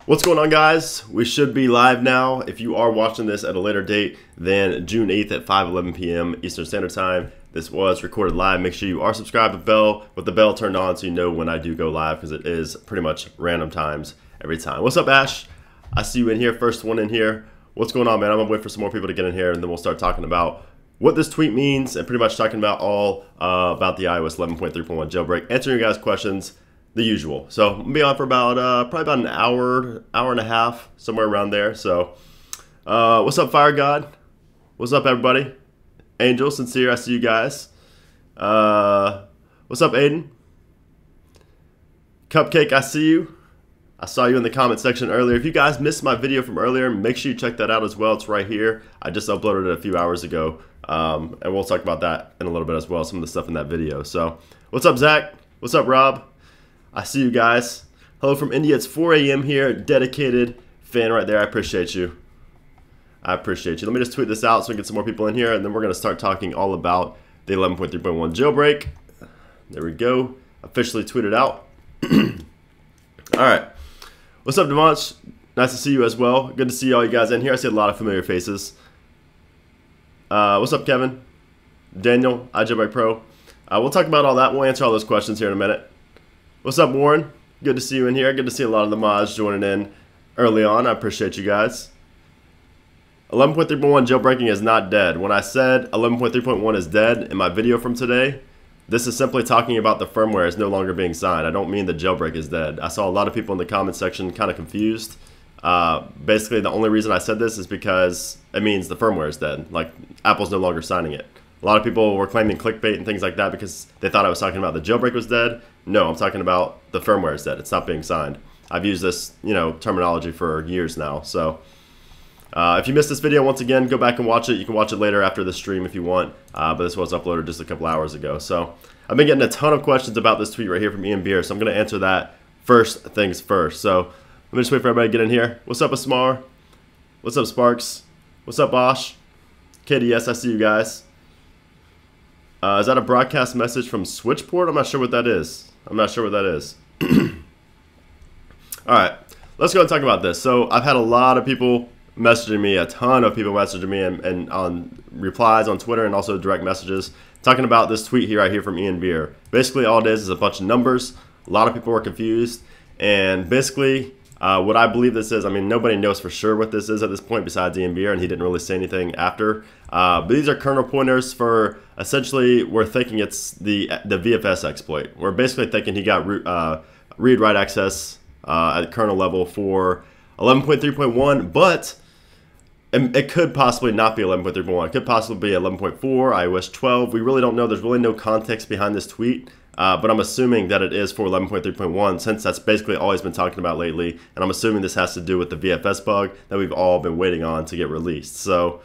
What's going on, guys? We should be live now. If you are watching this at a later date than June 8th at 5:11 p.m. Eastern Standard Time, this was recorded live. Make sure you are subscribed with the bell turned on so you know when I do go live, because it is pretty much random times every time. What's up, Ash? I see you in here, first one in here. What's going on, man? I'm gonna wait for some more people to get in here, and then we'll start talking about what this tweet means and pretty much talking about all about the iOS 11.3.1 jailbreak, answering your guys' questions, the usual. So I'm gonna be on for about probably about an hour and a half, somewhere around there. So what's up, Fire God? What's up, everybody? Angel, Sincere, I see you guys. What's up, Aiden? Cupcake, I see you. I saw you in the comment section earlier. If you guys missed my video from earlier, make sure you check that out as well. It's right here. I just uploaded it a few hours ago, and we'll talk about that in a little bit as well, some of the stuff in that video. So what's up, Zach? What's up, Rob? I see you guys. Hello from India. It's 4 a.m. here. Dedicated fan right there. I appreciate you. I appreciate you. Let me just tweet this out so we can get some more people in here, and then we're going to start talking all about the 11.3.1 jailbreak. There we go. Officially tweeted out. All right. What's up, Demonch? Nice to see you as well. Good to see all you guys in here. I see a lot of familiar faces. What's up, Kevin? Daniel, iJailbreak Pro. We'll talk about all that. We'll answer all those questions here in a minute. What's up, Warren? Good to see you in here. Good to see a lot of the mods joining in early on. I appreciate you guys. 11.3.1 jailbreaking is not dead. When I said 11.3.1 is dead in my video from today, this is simply talking about the firmware is no longer being signed. I don't mean the jailbreak is dead. I saw a lot of people in the comment section kind of confused. Basically, the only reason I said this is because it means the firmware is dead. Like, Apple's no longer signing it. A lot of people were claiming clickbait and things like that because they thought I was talking about the jailbreak was dead. No, I'm talking about the firmware is dead. It's not being signed. I've used this, terminology for years now. So if you missed this video, once again, go back and watch it. You can watch it later after the stream if you want. But this was uploaded just a couple hours ago. So I've been getting a ton of questions about this tweet right here from Ian Beer. So I'm going to answer that first things first. So let me just wait for everybody to get in here. What's up, Asmar? What's up, Sparks? What's up, Bosch? KDS, I see you guys. Is that a broadcast message from Switchport? I'm not sure what that is. All right, let's go and talk about this. So I've had a lot of people messaging me, a ton of people messaging me, and on replies on Twitter and also direct messages talking about this tweet here I hear from Ian Beer. Basically, all it is a bunch of numbers. A lot of people were confused, and basically what I believe this is, I mean, nobody knows for sure what this is at this point besides Ian Beer, and he didn't really say anything after. But these are kernel pointers for, essentially, we're thinking it's the VFS exploit. We're basically thinking he got read-write access at kernel level for 11.3.1, but it could possibly not be 11.3.1. It could possibly be 11.4, iOS 12. We really don't know. There's really no context behind this tweet. But I'm assuming that it is for 11.3.1 since that's basically all he's been talking about lately. And I'm assuming this has to do with the VFS bug that we've all been waiting on to get released. So,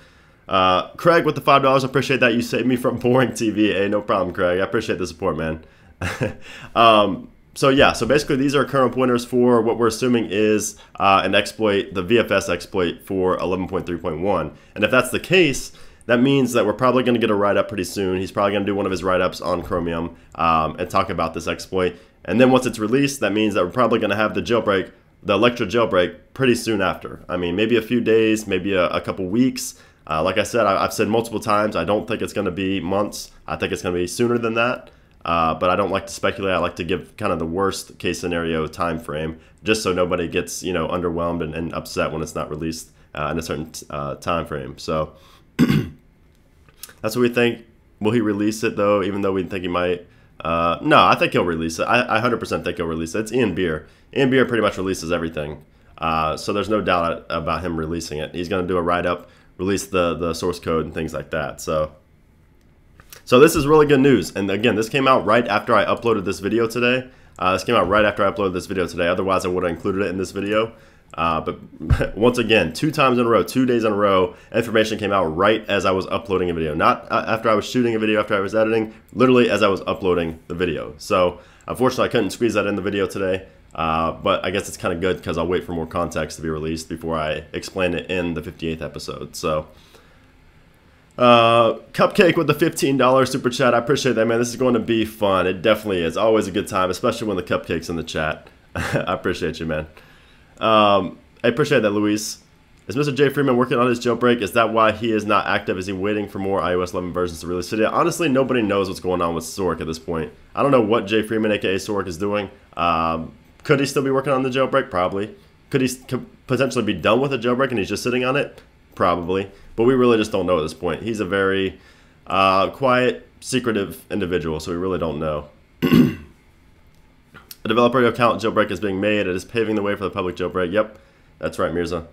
Craig with the $5, I appreciate that. You saved me from boring TV. Hey, no problem, Craig. I appreciate the support, man. So yeah, so basically these are kernel pointers for what we're assuming is an exploit, the VFS exploit for 11.3.1. And if that's the case, that means that we're probably going to get a write-up pretty soon. He's probably going to do one of his write-ups on Chromium and talk about this exploit. And then once it's released, that means that we're probably going to have the jailbreak, the Electra jailbreak, pretty soon after. I mean, maybe a few days, maybe a couple weeks. Like I said, I've said multiple times, I don't think it's going to be months. I think it's going to be sooner than that. But I don't like to speculate. I like to give kind of the worst case scenario time frame, just so nobody gets underwhelmed and upset when it's not released in a certain time frame. So that's what we think. Will he release it though? Even though we think he might. No, I think he'll release it. I 100% think he'll release it. It's Ian Beer. Ian Beer pretty much releases everything. So there's no doubt about him releasing it. He's going to do a write-up, release the source code and things like that. So this is really good news. And again, this came out right after I uploaded this video today. Otherwise, I would have included it in this video. But once again, 2 times in a row, 2 days in a row, information came out right as I was uploading a video. Not after I was shooting a video, after I was editing, literally as I was uploading the video. So unfortunately, I couldn't squeeze that in the video today. But I guess it's kind of good because I'll wait for more context to be released before I explain it in the 58th episode. So Cupcake with the $15 super chat. I appreciate that, man. This is going to be fun. It definitely is. Always a good time, especially when the Cupcake's in the chat. I appreciate you, man. I appreciate that, Luis. Is Mr. J. Freeman working on his jailbreak? Is that why he is not active? Is he waiting for more iOS 11 versions to release today? Honestly, nobody knows what's going on with Sork at this point. I don't know what J. Freeman, aka Sork, is doing. Could he still be working on the jailbreak? Probably. Could he potentially be done with a jailbreak and he's just sitting on it? Probably. But we really just don't know at this point. He's a very quiet, secretive individual, so we really don't know. A developer account jailbreak is being made. It is paving the way for the public jailbreak. Yep, that's right, Mirza.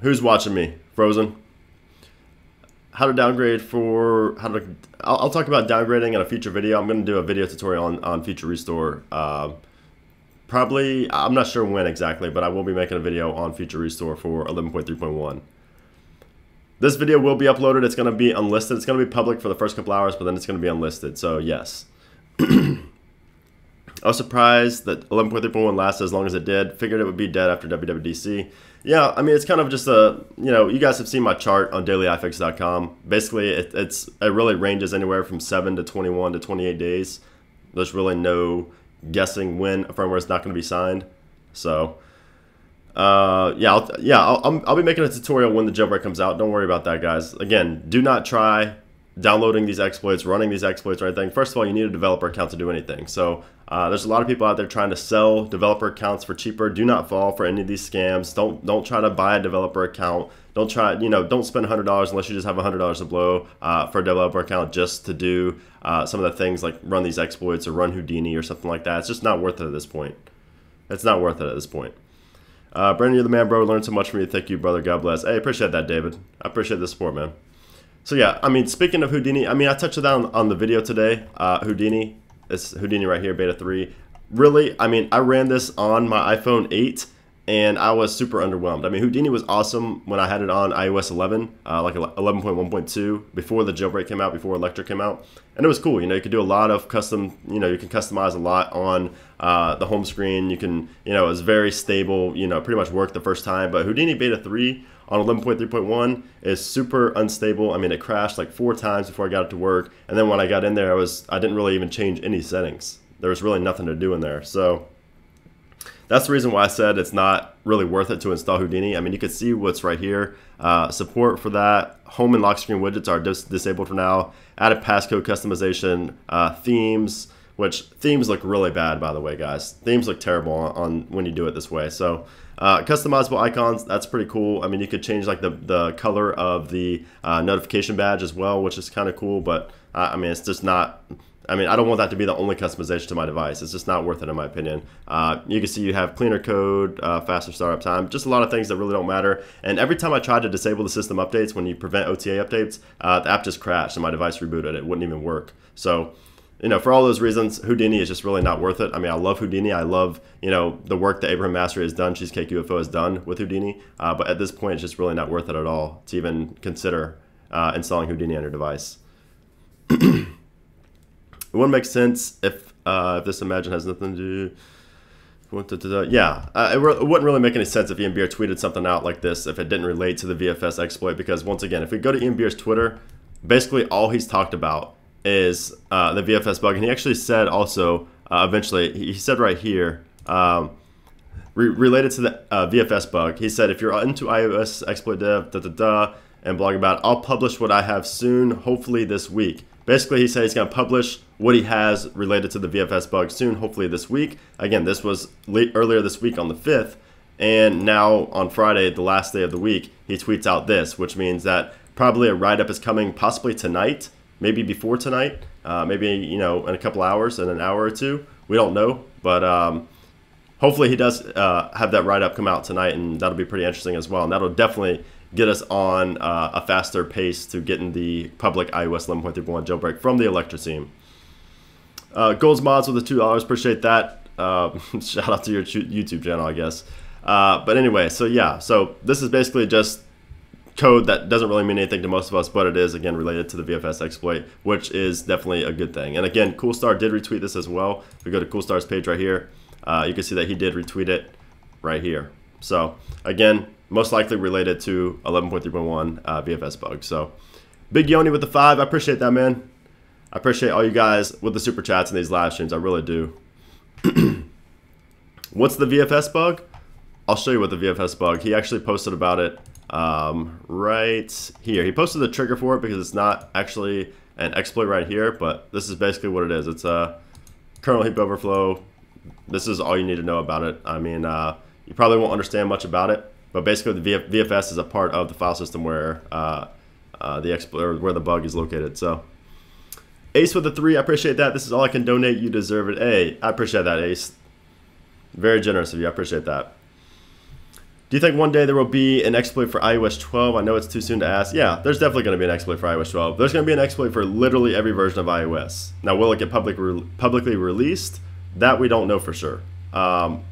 Who's watching me? Frozen. How to downgrade for I'll talk about downgrading in a future video. I'm going to do a video tutorial on Feature Restore. Probably, I'm not sure when exactly, but I will be making a video on Feature Restore for 11.3.1. This video will be uploaded. It's going to be unlisted. It's going to be public for the first couple hours, but then it's going to be unlisted. So yes. I was surprised that 11.3.1 lasted as long as it did. Figured it would be dead after WWDC. Yeah, I mean, it's kind of just a, you guys have seen my chart on dailyiFix.com. Basically, it really ranges anywhere from 7 to 21 to 28 days. There's really no guessing when a firmware is not going to be signed. So, I'll be making a tutorial when the jailbreak comes out. Don't worry about that, guys. Again, do not try downloading these exploits, running these exploits or anything. First of all, you need a developer account to do anything. So there's a lot of people out there trying to sell developer accounts for cheaper. Do not fall for any of these scams. Don't try to buy a developer account. Don't try, don't spend $100 unless you just have $100 to blow for a developer account just to do some of the things like run these exploits or run Houdini or something like that. It's just not worth it at this point. It's not worth it at this point. Brandon, you're the man, bro. Learned so much from you. Thank you, brother. God bless. Hey, appreciate that, David. I appreciate the support, man. So yeah, I mean, speaking of Houdini, I mean, I touched on the video today. Houdini, it's Houdini right here, beta 3. Really, I mean, I ran this on my iPhone 8, and I was super underwhelmed. I mean, Houdini was awesome when I had it on iOS 11, like 11.1.2, before the jailbreak came out, before Electra came out. And it was cool, you could do a lot of custom, you can customize a lot on the home screen. You can, it was very stable, pretty much worked the first time. But Houdini beta 3 on 11.3.1 is super unstable. I mean, it crashed like 4 times before I got it to work. And then when I got in there, I didn't really even change any settings. There was really nothing to do in there. So that's the reason why I said it's not really worth it to install Houdini. I mean, you can see what's right here. Support for that. Home and lock screen widgets are disabled for now. Added passcode customization. Themes, which themes look really bad, by the way, guys. Themes look terrible on when you do it this way. So customizable icons, that's pretty cool. I mean, you could change like the color of the notification badge as well, which is kind of cool. But I mean, it's just not. I mean, I don't want that to be the only customization to my device. It's just not worth it in my opinion. You can see you have cleaner code, faster startup time, just a lot of things that really don't matter. And every time I tried to disable the system updates when you prevent OTA updates, the app just crashed and my device rebooted. It wouldn't even work. So, for all those reasons, Houdini is just really not worth it. I mean, I love Houdini. I love, the work that Abraham Mastery has done, Cheesecake UFO has done with Houdini. But at this point, it's just really not worth it at all to even consider installing Houdini on your device. It wouldn't make sense if this Imagine has nothing to do. Yeah, it wouldn't really make any sense if Ian Beer tweeted something out like this if it didn't relate to the VFS exploit. Because once again, if we go to Ian Beer's Twitter, basically all he's talked about is the VFS bug. And he actually said also, eventually, he said right here, related to the VFS bug, he said, if you're into iOS exploit dev, and blogging about it, I'll publish what I have soon, hopefully this week. Basically, he said he's going to publish what he has related to the VFS bug soon, hopefully this week. Again, this was earlier this week on the 5th, and now on Friday, the last day of the week, he tweets out this, which means that probably a write-up is coming possibly tonight, maybe before tonight, maybe, in a couple hours, in an hour or two. We don't know, but hopefully he does have that write-up come out tonight, and that'll be pretty interesting as well, and that'll definitely get us on a faster pace to getting the public iOS 11.3.1 jailbreak from the Electra team. Goals Mods with the $2, appreciate that. Shout out to your YouTube channel, I guess. But anyway, so yeah, so this is basically just code that doesn't really mean anything to most of us, but it is, again, related to the VFS exploit, which is definitely a good thing. And again, Coolstar did retweet this as well. If we go to Coolstar's page right here, you can see that he did retweet it right here. So again, most likely related to 11.3.1 VFS bug. So Big Yoni with the 5, I appreciate that, man. I appreciate all you guys with the super chats and these live streams. I really do. What's the VFS bug? I'll show you what the VFS bug. He actually posted about it right here. He posted the trigger for it because it's not actually an exploit right here, but this is basically what it is. It's a kernel heap overflow. This is all you need to know about it. I mean, you probably won't understand much about it, but basically the VFS is a part of the file system where the exploit, or where the bug is located. So, Ace with the 3, I appreciate that. This is all I can donate. You deserve it. Hey, I appreciate that, Ace. Very generous of you. I appreciate that. Do you think one day there will be an exploit for iOS 12? I know it's too soon to ask. Yeah, there's definitely going to be an exploit for iOS 12. There's going to be an exploit for literally every version of iOS. Now, will it get publicly released? That we don't know for sure. But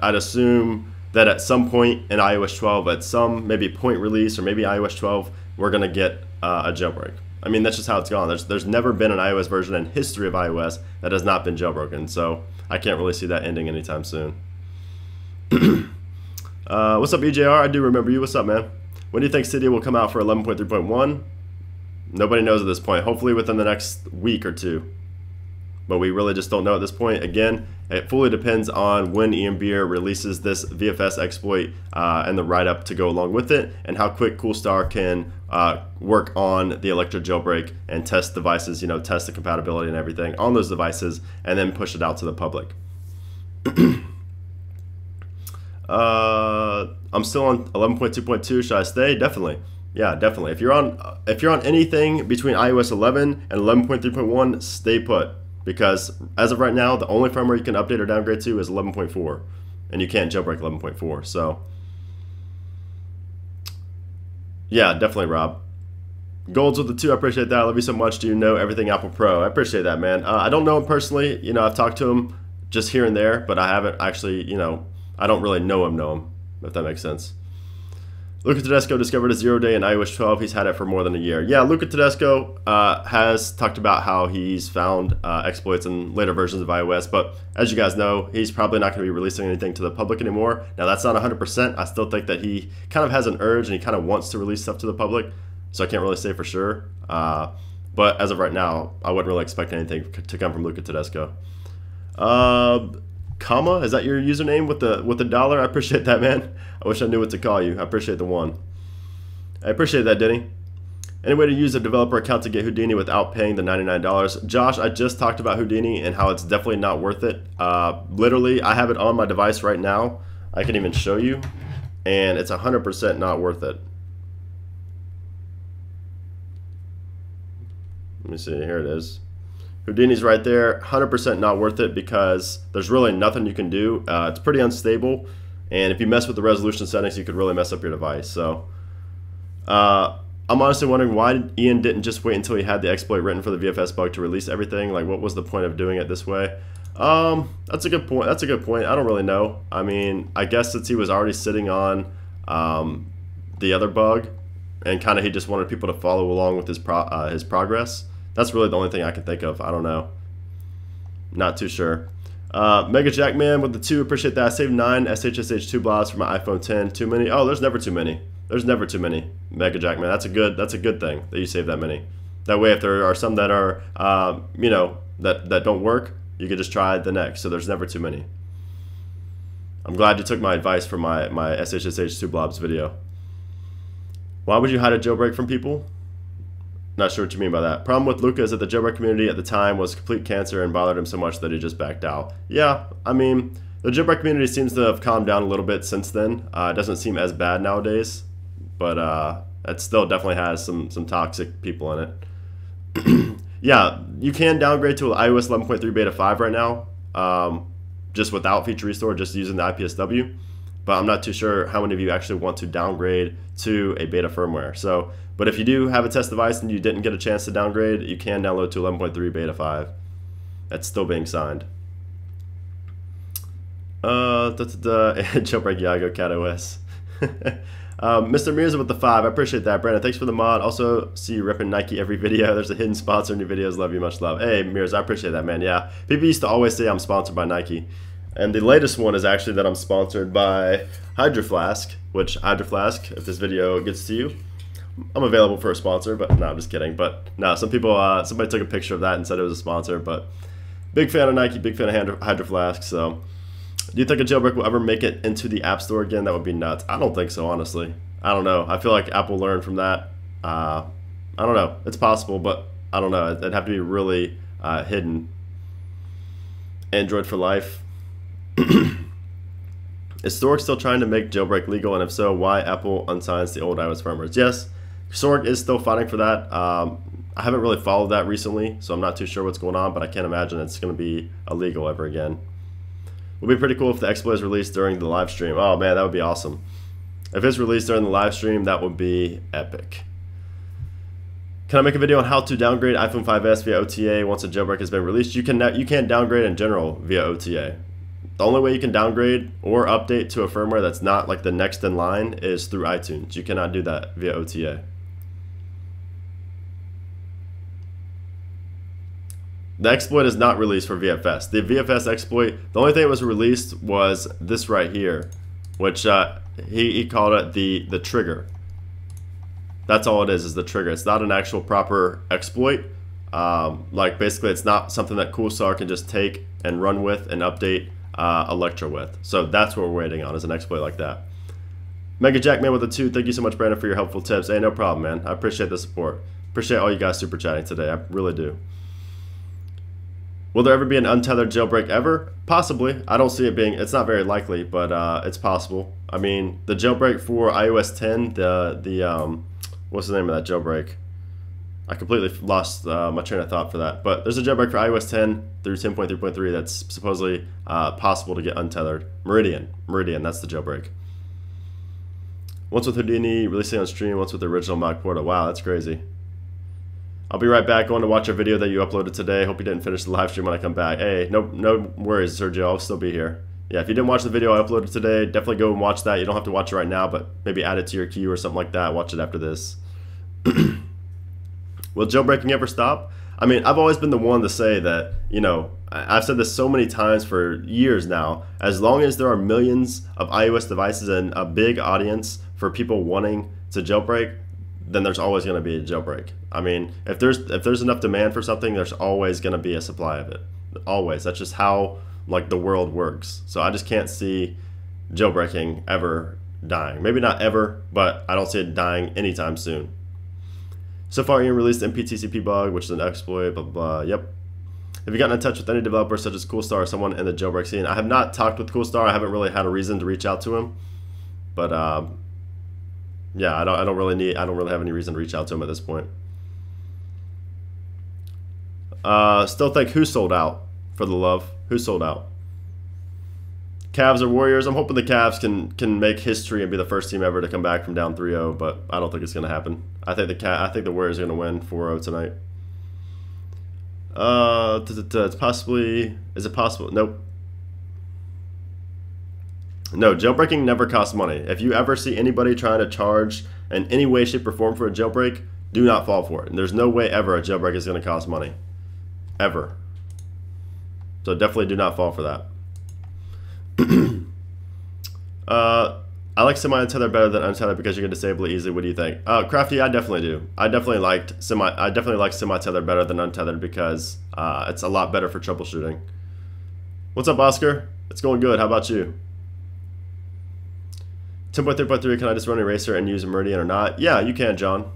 I'd assume that at some point in iOS 12, at some maybe point release or maybe iOS 12, we're going to get a jailbreak. I mean, that's just how it's gone. There's never been an iOS version in history of iOS that has not been jailbroken. So I can't really see that ending anytime soon. What's up, EJR? I do remember you. What's up, man? When do you think Cydia will come out for 11.3.1? Nobody knows at this point. Hopefully within the next week or two. But we really just don't know at this point. Again, it fully depends on when Ian Beer releases this VFS exploit and the write-up to go along with it, and how quick Coolstar can work on the Electra jailbreak and test devices, you know, test the compatibility and everything on those devices, and then push it out to the public. I'm still on 11.2.2. Should I stay? Definitely. Yeah, definitely. If you're on anything between iOS 11 and 11.3.1, stay put. Because as of right now, the only firmware you can update or downgrade to is 11.4, and you can't jailbreak 11.4. So, yeah, definitely, Rob. Golds with the 2, I appreciate that. I love you so much. Do you know everything Apple Pro? I appreciate that, man. I don't know him personally. You know, I've talked to him just here and there, but I haven't actually, you know, I don't really know him, if that makes sense. Luca Tedesco discovered a 0-day in iOS 12. He's had it for more than a year. Yeah, Luca Tedesco has talked about how he's found exploits in later versions of iOS, but as you guys know, he's probably not going to be releasing anything to the public anymore. Now, that's not 100%. I still think that he kind of has an urge and he kind of wants to release stuff to the public, so I can't really say for sure. But as of right now, I wouldn't really expect anything to come from Luca Tedesco. Comma, is that your username with the dollar? I appreciate that, man. I wish I knew what to call you. I appreciate the 1. I appreciate that, Denny. Any way to use a developer account to get Houdini without paying the $99? Josh, I just talked about Houdini and how it's definitely not worth it. Literally, I have it on my device right now. I can even show you, and it's 100% not worth it. Let me see. Here it is. Houdini's right there, 100% not worth it because there's really nothing you can do. It's pretty unstable, and if you mess with the resolution settings, you could really mess up your device. So I'm honestly wondering why Ian didn't just wait until he had the exploit written for the VFS bug to release everything. Like, what was the point of doing it this way? That's a good point. That's a good point. I don't really know. I mean, I guess since he was already sitting on the other bug, and kind of he just wanted people to follow along with his progress. That's really the only thing I can think of. I don't know. Not too sure. Mega Jackman with the 2. Appreciate that. I saved 9 SHSH 2 blobs for my iPhone 10. Too many? Oh, there's never too many. There's never too many. Mega Jackman. That's a good thing that you save that many. That way, if there are some that are, you know, that don't work, you could just try the next. So there's never too many. I'm glad you took my advice for my SHSH 2 blobs video. Why would you hide a jailbreak from people? Not sure what you mean by that. Problem with Luca is that the jailbreak community at the time was complete cancer and bothered him so much that he just backed out. Yeah, I mean, the jailbreak community seems to have calmed down a little bit since then. It doesn't seem as bad nowadays, but it still definitely has some toxic people in it. Yeah, you can downgrade to iOS 11.3 beta 5 right now, just without feature restore, just using the IPSW. But I'm not too sure how many of you actually want to downgrade to a beta firmware. So, but if you do have a test device and you didn't get a chance to downgrade, you can download to 11.3 beta 5. That's still being signed. Jailbreak Yago Cat OS. Mr. Mirza with the 5. I appreciate that, Brandon. Thanks for the mod. Also, see you repping Nike every video. There's a hidden sponsor in your videos. Love you, much love. Hey, Mirza, I appreciate that, man. Yeah, people used to always say I'm sponsored by Nike. And the latest one is actually that I'm sponsored by Hydro Flask, which Hydro Flask, if this video gets to you, I'm available for a sponsor, but no, I'm just kidding. But no, some people, somebody took a picture of that and said it was a sponsor, but big fan of Nike, big fan of Hydro Flask, so Do you think a jailbreak will ever make it into the App Store again? That would be nuts. I don't think so, honestly. I don't know. I feel like Apple learned from that. I don't know. It's possible, but I don't know. It'd have to be really hidden. Android for life. Is Stork still trying to make jailbreak legal? And if so, why Apple unsigns the old iOS firmwares? Yes, Stork is still fighting for that. I haven't really followed that recently, so I'm not too sure what's going on, but I can't imagine it's going to be illegal ever again. It would be pretty cool if the exploit is released during the live stream. Oh man, that would be awesome. If it's released during the live stream, that would be epic. Can I make a video on how to downgrade iPhone 5s via OTA once a jailbreak has been released? You can't downgrade in general via OTA. The only way you can downgrade or update to a firmware that's not like the next in line is through iTunes. You cannot do that via OTA. The exploit is not released for VFS. The VFS exploit, the only thing that was released was this right here, which he called it the trigger. That's all it is the trigger. It's not an actual proper exploit. Like basically it's not something that Coolstar can just take and run with and update Electra with. So that's what we're waiting on, is an exploit like that. Mega Jackman with a 2. Thank you so much, Brandon, for your helpful tips. Hey, no problem, man. I appreciate the support. Appreciate all you guys super chatting today. I really do. Will there ever be an untethered jailbreak ever? Possibly. I don't see it being, it's not very likely, but it's possible. I mean, the jailbreak for iOS 10, what's the name of that jailbreak? I completely lost my train of thought for that. But there's a jailbreak for iOS 10 through 10.3.3 that's supposedly possible to get untethered. Meridian, that's the jailbreak. Once with Houdini releasing on stream, once with the original Mac Portal. Wow, that's crazy. I'll be right back, going to watch a video that you uploaded today. Hope you didn't finish the live stream when I come back. Hey, no worries, Sergio. I'll still be here. Yeah, if you didn't watch the video I uploaded today, definitely go and watch that. You don't have to watch it right now, but maybe add it to your queue or something like that. Watch it after this. Will jailbreaking ever stop? I mean, I've always been the one to say that, you know, I've said this so many times for years now, as long as there are millions of iOS devices and a big audience for people wanting to jailbreak, then there's always going to be a jailbreak. I mean, if there's enough demand for something, there's always going to be a supply of it. Always. That's just how like the world works. So I just can't see jailbreaking ever dying. Maybe not ever, but I don't see it dying anytime soon. So far, Ian released the MPTCP bug, which is an exploit, blah, blah, blah. Yep. Have you gotten in touch with any developers such as Coolstar or someone in the jailbreak scene? I have not talked with Coolstar. I haven't really had a reason to reach out to him. But yeah, I don't really have any reason to reach out to him at this point. Still think who sold out for the love? Who sold out? Cavs or Warriors? I'm hoping the Cavs can make history and be the first team ever to come back from down 3-0, but I don't think it's going to happen. I think the Warriors are going to win 4-0 tonight. It's possibly, is it possible? Nope. No, jailbreaking never costs money. If you ever see anybody trying to charge in any way, shape, or form for a jailbreak, do not fall for it. And there's no way ever a jailbreak is going to cost money. Ever. So definitely do not fall for that. I like semi-untethered better than untethered because you can disable it easily. What do you think? Crafty, I definitely do. I definitely like semi-tethered better than untethered because it's a lot better for troubleshooting. What's up, Oscar? It's going good. How about you? 10.3.3, can I just run Eraser and use a Meridian or not? Yeah, you can, John.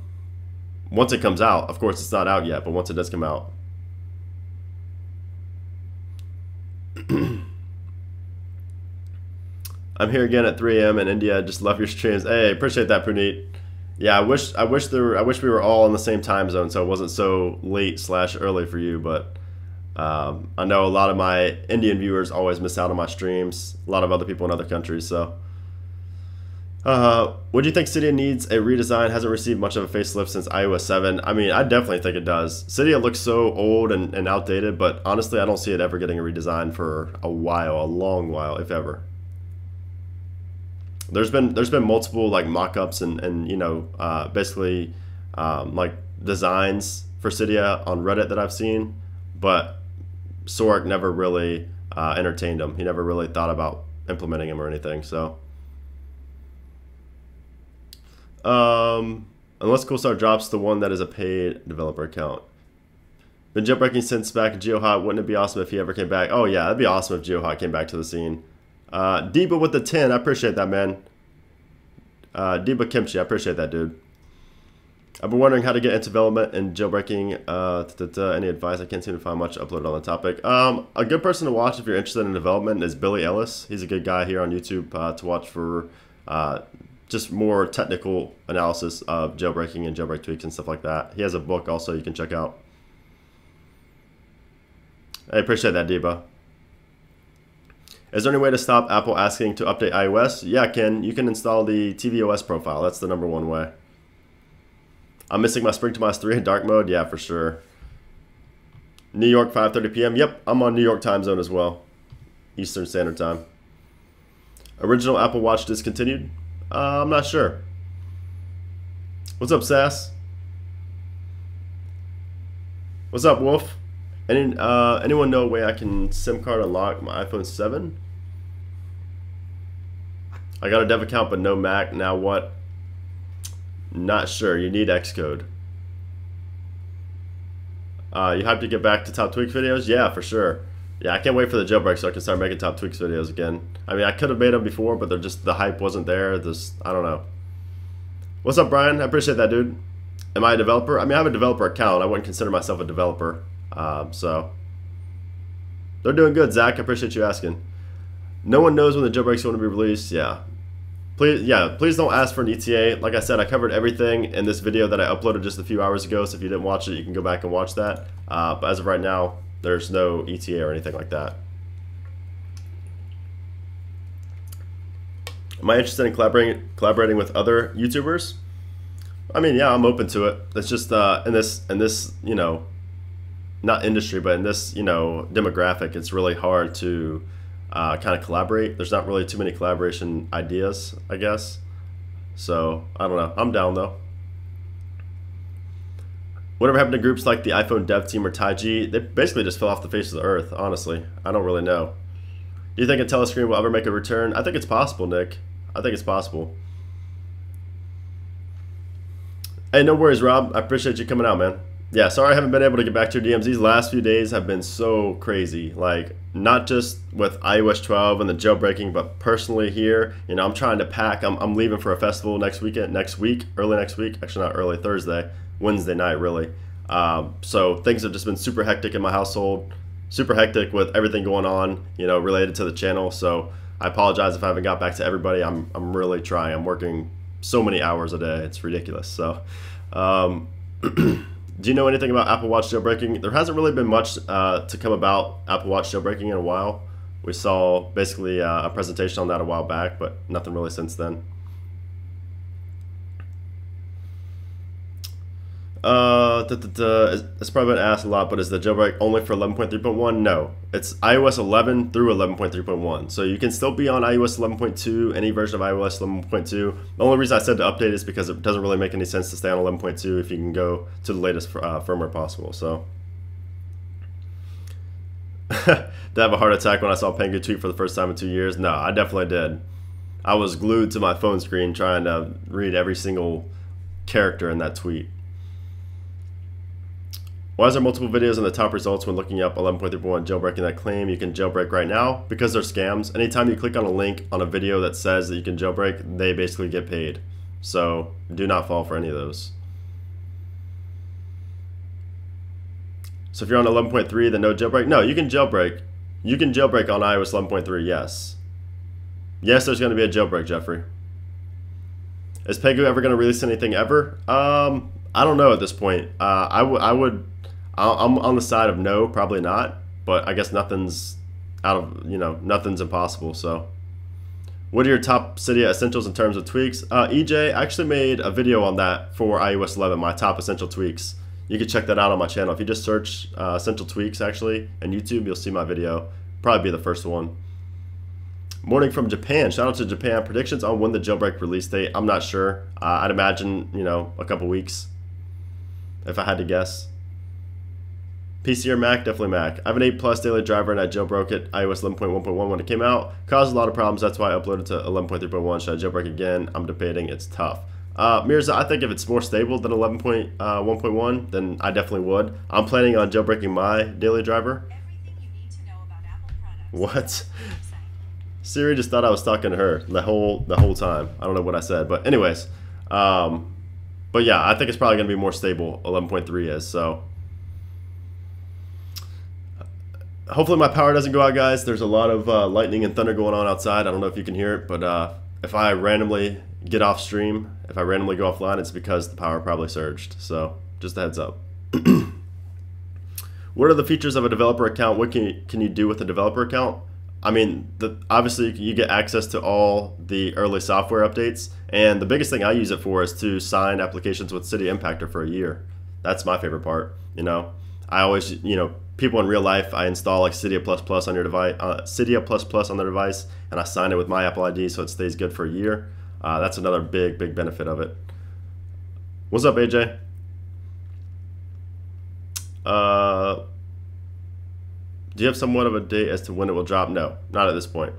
Once it comes out. Of course, it's not out yet, but once it does come out. I'm here again at 3 a.m. in India. Just love your streams. Hey, appreciate that, Puneet. Yeah, I wish we were all in the same time zone, so it wasn't so late/early for you. But I know a lot of my Indian viewers always miss out on my streams. A lot of other people in other countries. So, what do you think Cydia needs a redesign? Hasn't received much of a facelift since iOS 7. I mean, I definitely think it does. Cydia looks so old and outdated, but honestly, I don't see it ever getting a redesign for a while, a long while, if ever. There's been multiple like mock-ups and you know basically like designs for Cydia on Reddit that I've seen, but Sork never really entertained them. He never really thought about implementing them or anything. So unless Coolstar drops the one that is a paid developer account. Been jailbreaking since back in GeoHot. Wouldn't it be awesome if he ever came back? Oh yeah, that'd be awesome if GeoHot came back to the scene. Deba with the 10, I appreciate that, man. Deba Kimchi, I appreciate that, dude. I've been wondering how to get into development and jailbreaking. Any advice? I can't seem to find much uploaded on the topic. A good person to watch if you're interested in development is Billy Ellis. He's a good guy here on YouTube to watch for just more technical analysis of jailbreaking and jailbreak tweaks and stuff like that. He has a book also you can check out. I appreciate that, Deba. Is there any way to stop Apple asking to update iOS? Yeah, Ken. You can install the tvOS profile. That's the #1 way. I'm missing my Spring Tomas 3 in dark mode. Yeah, for sure. New York, 5:30 p.m. Yep, I'm on New York time zone as well. Eastern Standard Time. Original Apple Watch discontinued? I'm not sure. What's up, Sass? What's up, Wolf? Anyone know a way I can SIM card unlock my iPhone 7? I got a dev account but no Mac. Now what? Not sure. You need Xcode. You have to get back to Top Tweaks videos? Yeah, for sure. Yeah, I can't wait for the jailbreak so I can start making Top Tweaks videos again. I mean, I could have made them before, but the hype wasn't there. I don't know. What's up, Brian? I appreciate that, dude. Am I a developer? I mean, I have a developer account. I wouldn't consider myself a developer. So they're doing good, Zach. I appreciate you asking. No one knows when the jailbreak's going to be released. Yeah. Please don't ask for an ETA. Like I said, I covered everything in this video that I uploaded just a few hours ago, so if you didn't watch it, you can go back and watch that. But as of right now, there's no ETA or anything like that. Am I interested in collaborating with other YouTubers? I mean, yeah, I'm open to it. It's just in this, you know, not industry, but in this, you know, demographic, it's really hard to kind of collaborate. There's not really too many collaboration ideas, I guess. So I don't know. I'm down though. Whatever happened to groups like the iPhone Dev Team or Taiji? They basically just fell off the face of the earth. Honestly, I don't really know. Do you think a telescreen will ever make a return? I think it's possible, Nick. I think it's possible. Hey, no worries, Rob. I appreciate you coming out, man. Yeah, sorry I haven't been able to get back to your DMs. These last few days have been so crazy. Like, not just with iOS 12 and the jailbreaking, but personally here, you know, I'm trying to pack. I'm leaving for a festival early next week. Actually, not early, Thursday, Wednesday night, really. So things have just been super hectic in my household, super hectic with everything going on, you know, related to the channel. So I apologize if I haven't got back to everybody. I'm really trying. I'm working so many hours a day. It's ridiculous. So, do you know anything about Apple Watch jailbreaking? There hasn't really been much to come about Apple Watch jailbreaking in a while. We saw basically a presentation on that a while back, but nothing really since then. It's probably been asked a lot, but is the jailbreak only for 11.3.1? No, it's iOS 11 through 11.3.1. So you can still be on iOS 11.2, any version of iOS 11.2. The only reason I said to update is because it doesn't really make any sense to stay on 11.2 if you can go to the latest firmware possible. So, did I have a heart attack when I saw Pengu tweet for the first time in 2 years? No, I definitely did. I was glued to my phone screen trying to read every single character in that tweet. Why is there multiple videos in the top results when looking up 11.3.1 jailbreaking that claim you can jailbreak right now? Because they're scams. Anytime you click on a link on a video that says that you can jailbreak, they basically get paid. So do not fall for any of those. So if you're on 11.3, then no jailbreak? No, you can jailbreak. You can jailbreak on iOS 11.3, yes. Yes, there's going to be a jailbreak, Jeffrey. Is Pengu ever going to release anything ever? I don't know at this point. I'm on the side of no, probably not. But I guess nothing's nothing's impossible. So, what are your top Cydia essentials in terms of tweaks? EJ, I actually made a video on that for iOS 11, my top essential tweaks. You can check that out on my channel. If you just search essential tweaks, actually, in YouTube, you'll see my video. Probably be the first one. Morning from Japan. Shout out to Japan. Predictions on when the jailbreak release date. I'm not sure. I'd imagine, a couple weeks, if I had to guess. PC or Mac? Definitely Mac. I have an 8 Plus daily driver and I jailbroke it iOS 11.1.1 when it came out. Caused a lot of problems. That's why I uploaded to 11.3.1. Should I jailbreak again? I'm debating. It's tough. Mirza, I think if it's more stable than 11.1.1, then I definitely would. I'm planning on jailbreaking my daily driver. Everything you need to know about Apple products. What? Siri just thought I was talking to her the whole time. I don't know what I said, but anyways, but yeah, I think it's probably going to be more stable. 11.3 is so. Hopefully my power doesn't go out, guys. There's a lot of lightning and thunder going on outside. I don't know if you can hear it, but if I randomly get off stream, if I randomly go offline, it's because the power probably surged. So just a heads up. What are the features of a developer account? What can you do with a developer account? I mean, obviously you get access to all the early software updates, and the biggest thing I use it for is to sign applications with Cydia Impactor for a year. That's my favorite part. You know, I always, you know, people in real life, I install like Cydia++ on your device, Cydia++ on their device, and I sign it with my Apple ID so it stays good for a year. That's another big benefit of it. What's up, AJ? Do you have somewhat of a date as to when it will drop? No, not at this point.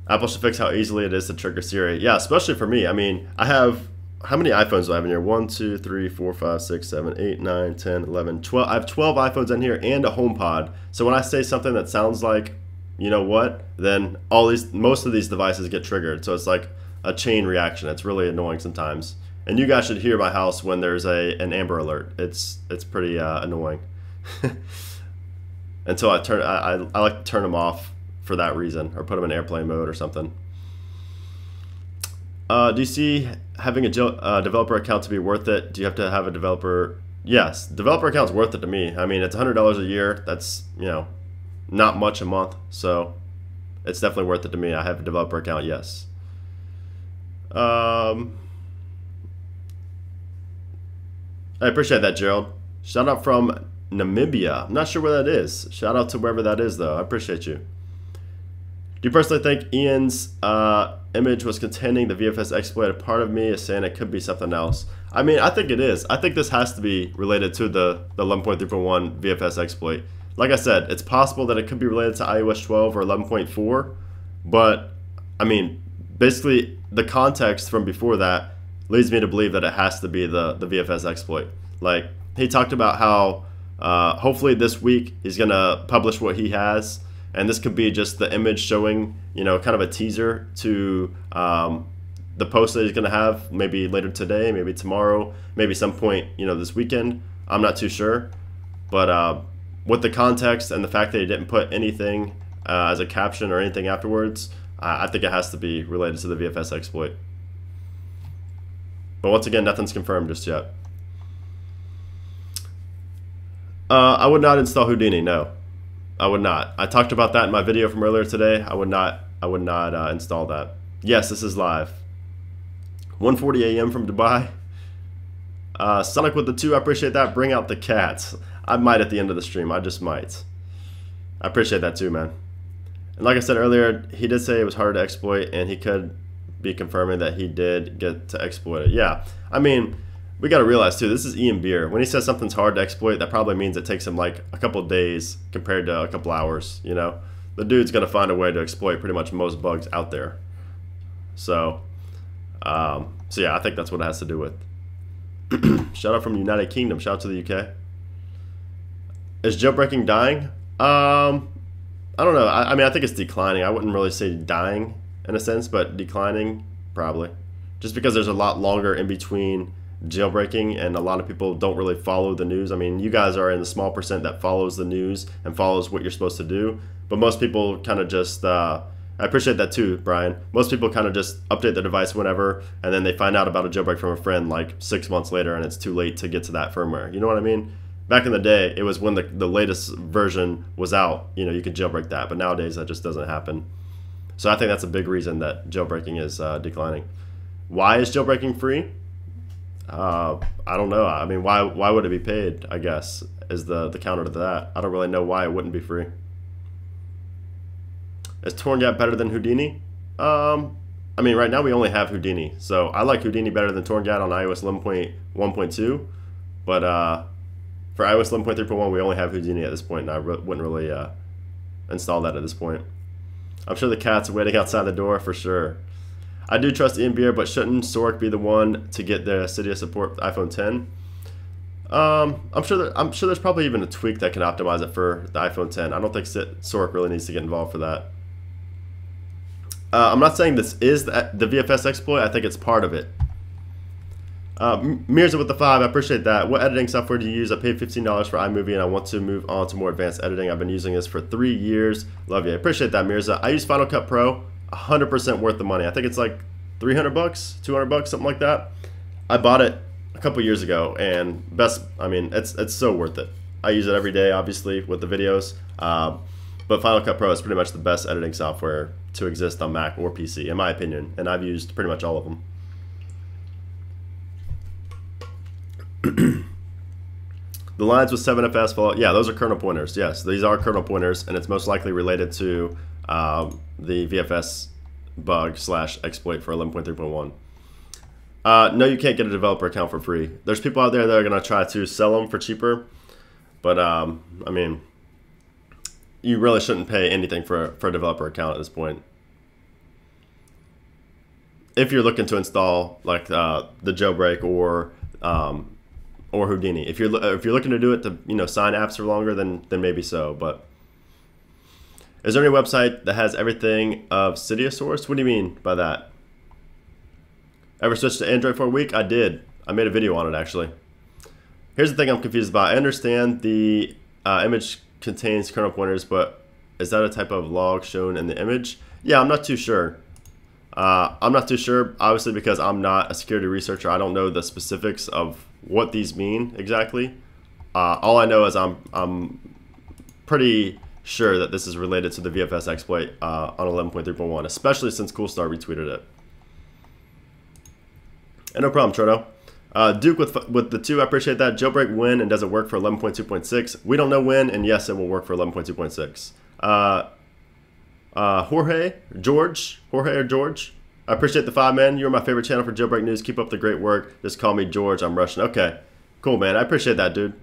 Apple should fix how easily it is to trigger Siri. Yeah, especially for me. I mean, I have, how many iPhones do I have in here? 1, 2, 3, 4, 5, 6, 7, 8, 9, 10, 11, 12. I have 12 iPhones in here and a HomePod. So when I say something that sounds like, you know what, then most of these devices get triggered. So it's like a chain reaction. It's really annoying sometimes. And you guys should hear my house when there's an Amber Alert. It's pretty annoying. Until I like to turn them off for that reason, or put them in airplane mode or something. Do you see having a developer account to be worth it? Do you have to have a developer? Yes, developer account's worth it to me. I mean, it's $100 a year. That's, you know, not much a month, so it's definitely worth it to me. I have a developer account, yes. I appreciate that, Gerald. Shout out from Namibia. I'm not sure where that is. Shout out to wherever that is, though. I appreciate you. Do you personally think Ian's image was containing the VFS exploit? A part of me is saying it could be something else. I mean, I think it is. I think this has to be related to the 11.3.1 VFS exploit. Like I said, it's possible that it could be related to iOS 12 or 11.4, but I mean, basically the context from before that leads me to believe that it has to be the VFS exploit. Like, he talked about how hopefully this week he's going to publish what he has, and this could be just the image showing, you know, kind of a teaser to the post that he's going to have maybe later today, maybe tomorrow, maybe some point, you know, this weekend. I'm not too sure. But with the context and the fact that he didn't put anything as a caption or anything afterwards, I think it has to be related to the VFS exploit. But once again, nothing's confirmed just yet. I would not install Houdini, no. I would not. I talked about that in my video from earlier today. I would not install that. Yes, this is live. 1:40 a.m. from Dubai. Sonic with the 2, I appreciate that. Bring out the cats. I might at the end of the stream. I just might. I appreciate that too, man. And like I said earlier, he did say it was hard to exploit, and he could be confirming that he did get to exploit it. Yeah, I mean, we got to realize too, this is Ian Beer. When he says something's hard to exploit, that probably means it takes him like a couple of days compared to a couple hours, you know? The dude's going to find a way to exploit pretty much most bugs out there. So yeah, I think that's what it has to do with. Shout out from the United Kingdom. Shout out to the UK. Is jailbreaking dying? I don't know. I mean, I think it's declining. I wouldn't really say dying in a sense, but declining probably. Just because there's a lot longer in between jailbreaking, and a lot of people don't really follow the news. I mean, you guys are in the small percent that follows the news and follows what you're supposed to do, but most people kind of just I appreciate that too, Brian. Most people kind of just update their device whenever, and then they find out about a jailbreak from a friend like 6 months later, and it's too late to get to that firmware. You know what I mean? Back in the day, it was when the latest version was out, you know, you could jailbreak that, but nowadays that just doesn't happen. So I think that's a big reason that jailbreaking is declining. Why is jailbreaking free? I don't know. I mean, why would it be paid, I guess, is the counter to that. I don't really know why it wouldn't be free. Is TornGap better than Houdini? I mean, right now we only have Houdini. So I like Houdini better than TornGap on iOS 11.1.2. But for iOS 11.3.1, we only have Houdini at this point, and I wouldn't really install that at this point. I'm sure the cat's waiting outside the door for sure. I do trust Ian Beer, but shouldn't Sork be the one to get the Cydia support with iPhone 10? I'm sure there's probably even a tweak that can optimize it for the iPhone 10. I don't think Sork really needs to get involved for that. I'm not saying this is the VFS exploit. I think it's part of it. Mirza with the 5, I appreciate that. What editing software do you use? I paid $15 for iMovie and I want to move on to more advanced editing. I've been using this for 3 years. Love you. I appreciate that, Mirza. I use Final Cut Pro. 100% worth the money. I think it's like $300, $200, something like that. I bought it a couple years ago, and it's so worth it. I use it every day, obviously, with the videos. But Final Cut Pro is pretty much the best editing software to exist on Mac or PC, in my opinion, and I've used pretty much all of them. The lines with 7FS follow. Yeah, those are kernel pointers. Yes, these are kernel pointers, and it's most likely related to the VFS bug / exploit for 11.3.1. No, you can't get a developer account for free. There's people out there that are going to try to sell them for cheaper, but I mean, you really shouldn't pay anything for a developer account at this point. If you're looking to install like the jailbreak or Houdini, if you're looking to do it to sign apps for longer, then maybe so. But is there any website that has everything of Cydia source? What do you mean by that? Ever switched to Android for a week? I did. I made a video on it actually. Here's the thing I'm confused about. I understand the image contains kernel pointers, but is that a type of log shown in the image? Yeah, I'm not too sure. I'm not too sure, obviously, because I'm not a security researcher. I don't know the specifics of what these mean exactly. All I know is I'm pretty sure that this is related to the VFS exploit on 11.3.1, especially since Coolstar retweeted it. And no problem, Troto. Duke with the 2, I appreciate that. Jailbreak when, and does it work for 11.2.6? We don't know when, and yes, it will work for 11.2.6. Jorge or George, I appreciate the 5, man. You're my favorite channel for jailbreak news. Keep up the great work. Just call me George. I'm Russian. Okay, cool, man. I appreciate that, dude.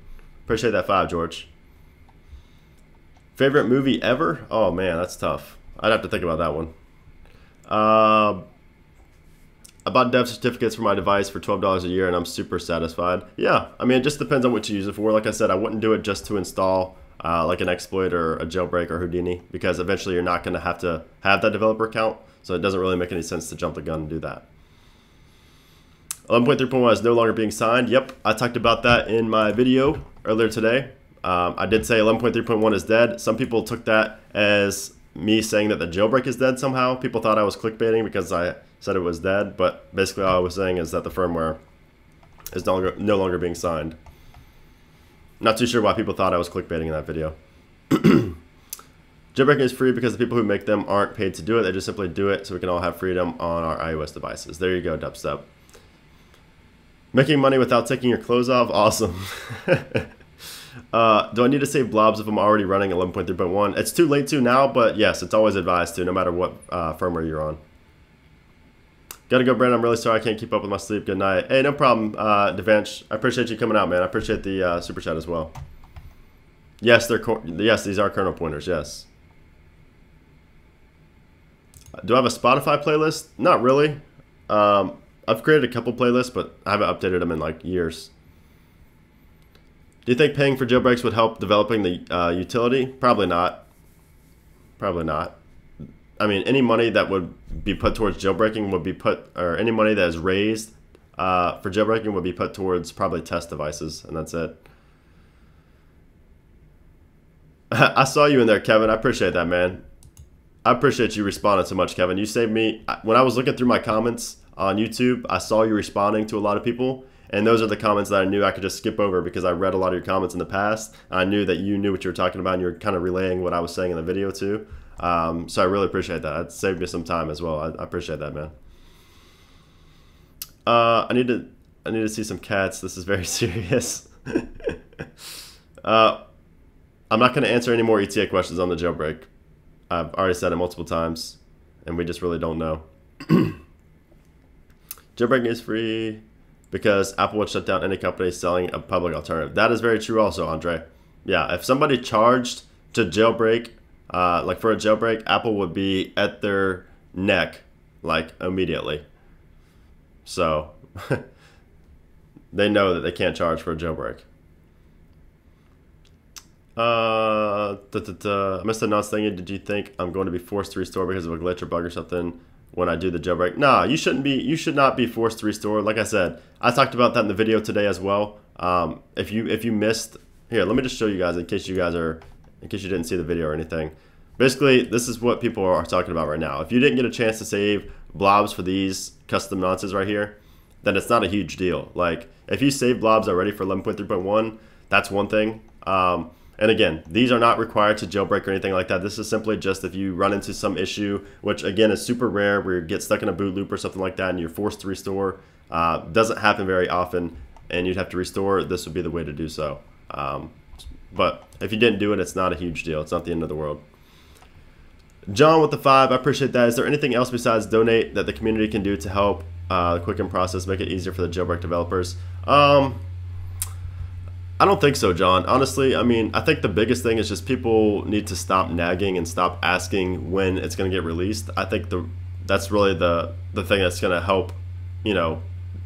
Appreciate that 5, George. Favorite movie ever? Oh man, that's tough. I'd have to think about that one. I bought dev certificates for my device for $12 a year, and I'm super satisfied. Yeah, I mean, it just depends on what you use it for. Like I said, I wouldn't do it just to install like an exploit or a jailbreak or Houdini, because eventually you're not going to have that developer account, so it doesn't really make any sense to jump the gun and do that. 11.3.1 is no longer being signed. Yep, I talked about that in my video earlier today. I did say 11.3.1 is dead. Some people took that as me saying that the jailbreak is dead somehow. People thought I was clickbaiting because I said it was dead, but basically all I was saying is that the firmware is no longer being signed. Not too sure why people thought I was clickbaiting in that video. Jailbreaking is free because the people who make them aren't paid to do it. They just simply do it so we can all have freedom on our iOS devices. There you go, Dubstep. Making money without taking your clothes off? Awesome. Do I need to save blobs if I'm already running 11.3.1? It's too late to now, but yes, it's always advised to, no matter what firmware you're on. Gotta go, Brandon. I'm really sorry I can't keep up with my sleep. Good night. Hey, no problem, Devanch. I appreciate you coming out, man. I appreciate the super chat as well. Yes, these are kernel pointers, yes. Do I have a Spotify playlist? Not really. I've created a couple playlists, but I haven't updated them in like years. Do you think paying for jailbreaks would help developing the utility? Probably not. Probably not. I mean, any money that would be put towards jailbreaking would be put, or any money that is raised for jailbreaking would be put towards probably test devices, and that's it. I saw you in there, Kevin. I appreciate that, man. I appreciate you responding so much, Kevin. You saved me. When I was looking through my comments on YouTube, I saw you responding to a lot of people, and those are the comments that I knew I could just skip over because I read a lot of your comments in the past. I knew that you knew what you were talking about, and you were kind of relaying what I was saying in the video too. So I really appreciate that. It saved me some time as well. I appreciate that, man. I need to see some cats. This is very serious. I'm not going to answer any more ETA questions on the jailbreak. I've already said it multiple times, and we just really don't know. Jailbreaking is free because Apple would shut down any company selling a public alternative. That is very true also, Andre. Yeah, if somebody charged to jailbreak, like for a jailbreak, Apple would be at their neck, like immediately. So they know that they can't charge for a jailbreak. I missed a announce thing. Did you think I'm going to be forced to restore because of a glitch or bug or something when I do the jailbreak? Nah, you shouldn't be. You should not be forced to restore. Like I said, I talked about that in the video today as well. If you missed, here, let me just show you guys in case you didn't see the video or anything. Basically, this is what people are talking about right now. If you didn't get a chance to save blobs for these custom nonces right here, then it's not a huge deal. Like, if you save blobs already for 11.3.1, that's one thing. And again, these are not required to jailbreak or anything like that. This is simply just if you run into some issue, which again is super rare, where you get stuck in a boot loop or something like that and you're forced to restore. Doesn't happen very often, and you'd have to restore. This would be the way to do so. But if you didn't do it, it's not a huge deal. It's not the end of the world. John with the 5, I appreciate that. Is there anything else besides donate that the community can do to help quicken process, make it easier for the jailbreak developers? I don't think so, John. Honestly, I mean, I think the biggest thing is just people need to stop nagging and stop asking when it's going to get released. I think that's really the thing that's going to help, you know,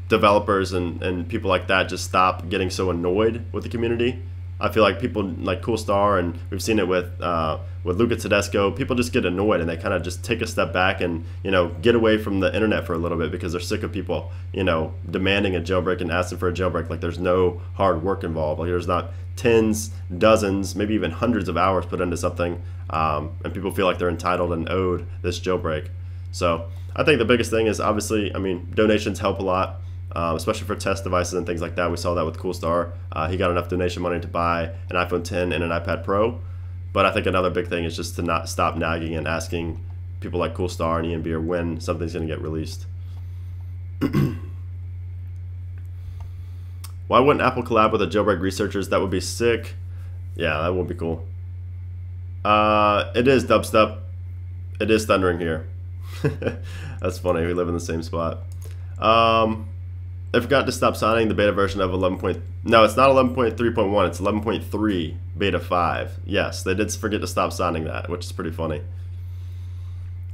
developers and people like that just stop getting so annoyed with the community. I feel like people like Coolstar, and we've seen it with Luca Tedesco, people just get annoyed and they kind of just take a step back and, you know, get away from the internet for a little bit because they're sick of people, you know, demanding a jailbreak and asking for a jailbreak like there's no hard work involved. Like there's not tens, dozens, maybe even hundreds of hours put into something, and people feel like they're entitled and owed this jailbreak. So I think the biggest thing is obviously, I mean, donations help a lot. Especially for test devices and things like that. We saw that with Coolstar. He got enough donation money to buy an iPhone 10 and an iPad Pro. But I think another big thing is just to not stop nagging and asking people like Coolstar and Ian Beer when something's going to get released. Why wouldn't Apple collab with the jailbreak researchers? That would be sick. Yeah, that would be cool. It is dubstep. It is thundering here. That's funny. We live in the same spot. I forgot to stop signing the beta version of 11. No, it's not 11.3.1. It's 11.3 beta 5. Yes, they did forget to stop signing that, which is pretty funny.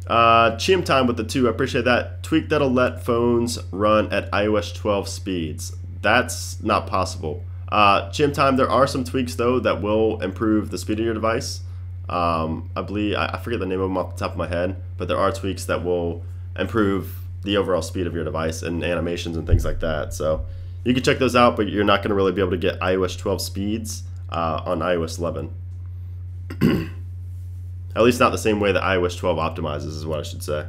Chiam time with the 2. I appreciate that. Tweak that'll let phones run at iOS 12 speeds. That's not possible. Chiam time, there are some tweaks though that will improve the speed of your device. I believe, I forget the name of them off the top of my head, but there are tweaks that will improve the overall speed of your device and animations and things like that. So you can check those out, but you're not going to really be able to get iOS 12 speeds on iOS 11. At least not the same way that iOS 12 optimizes is what I should say.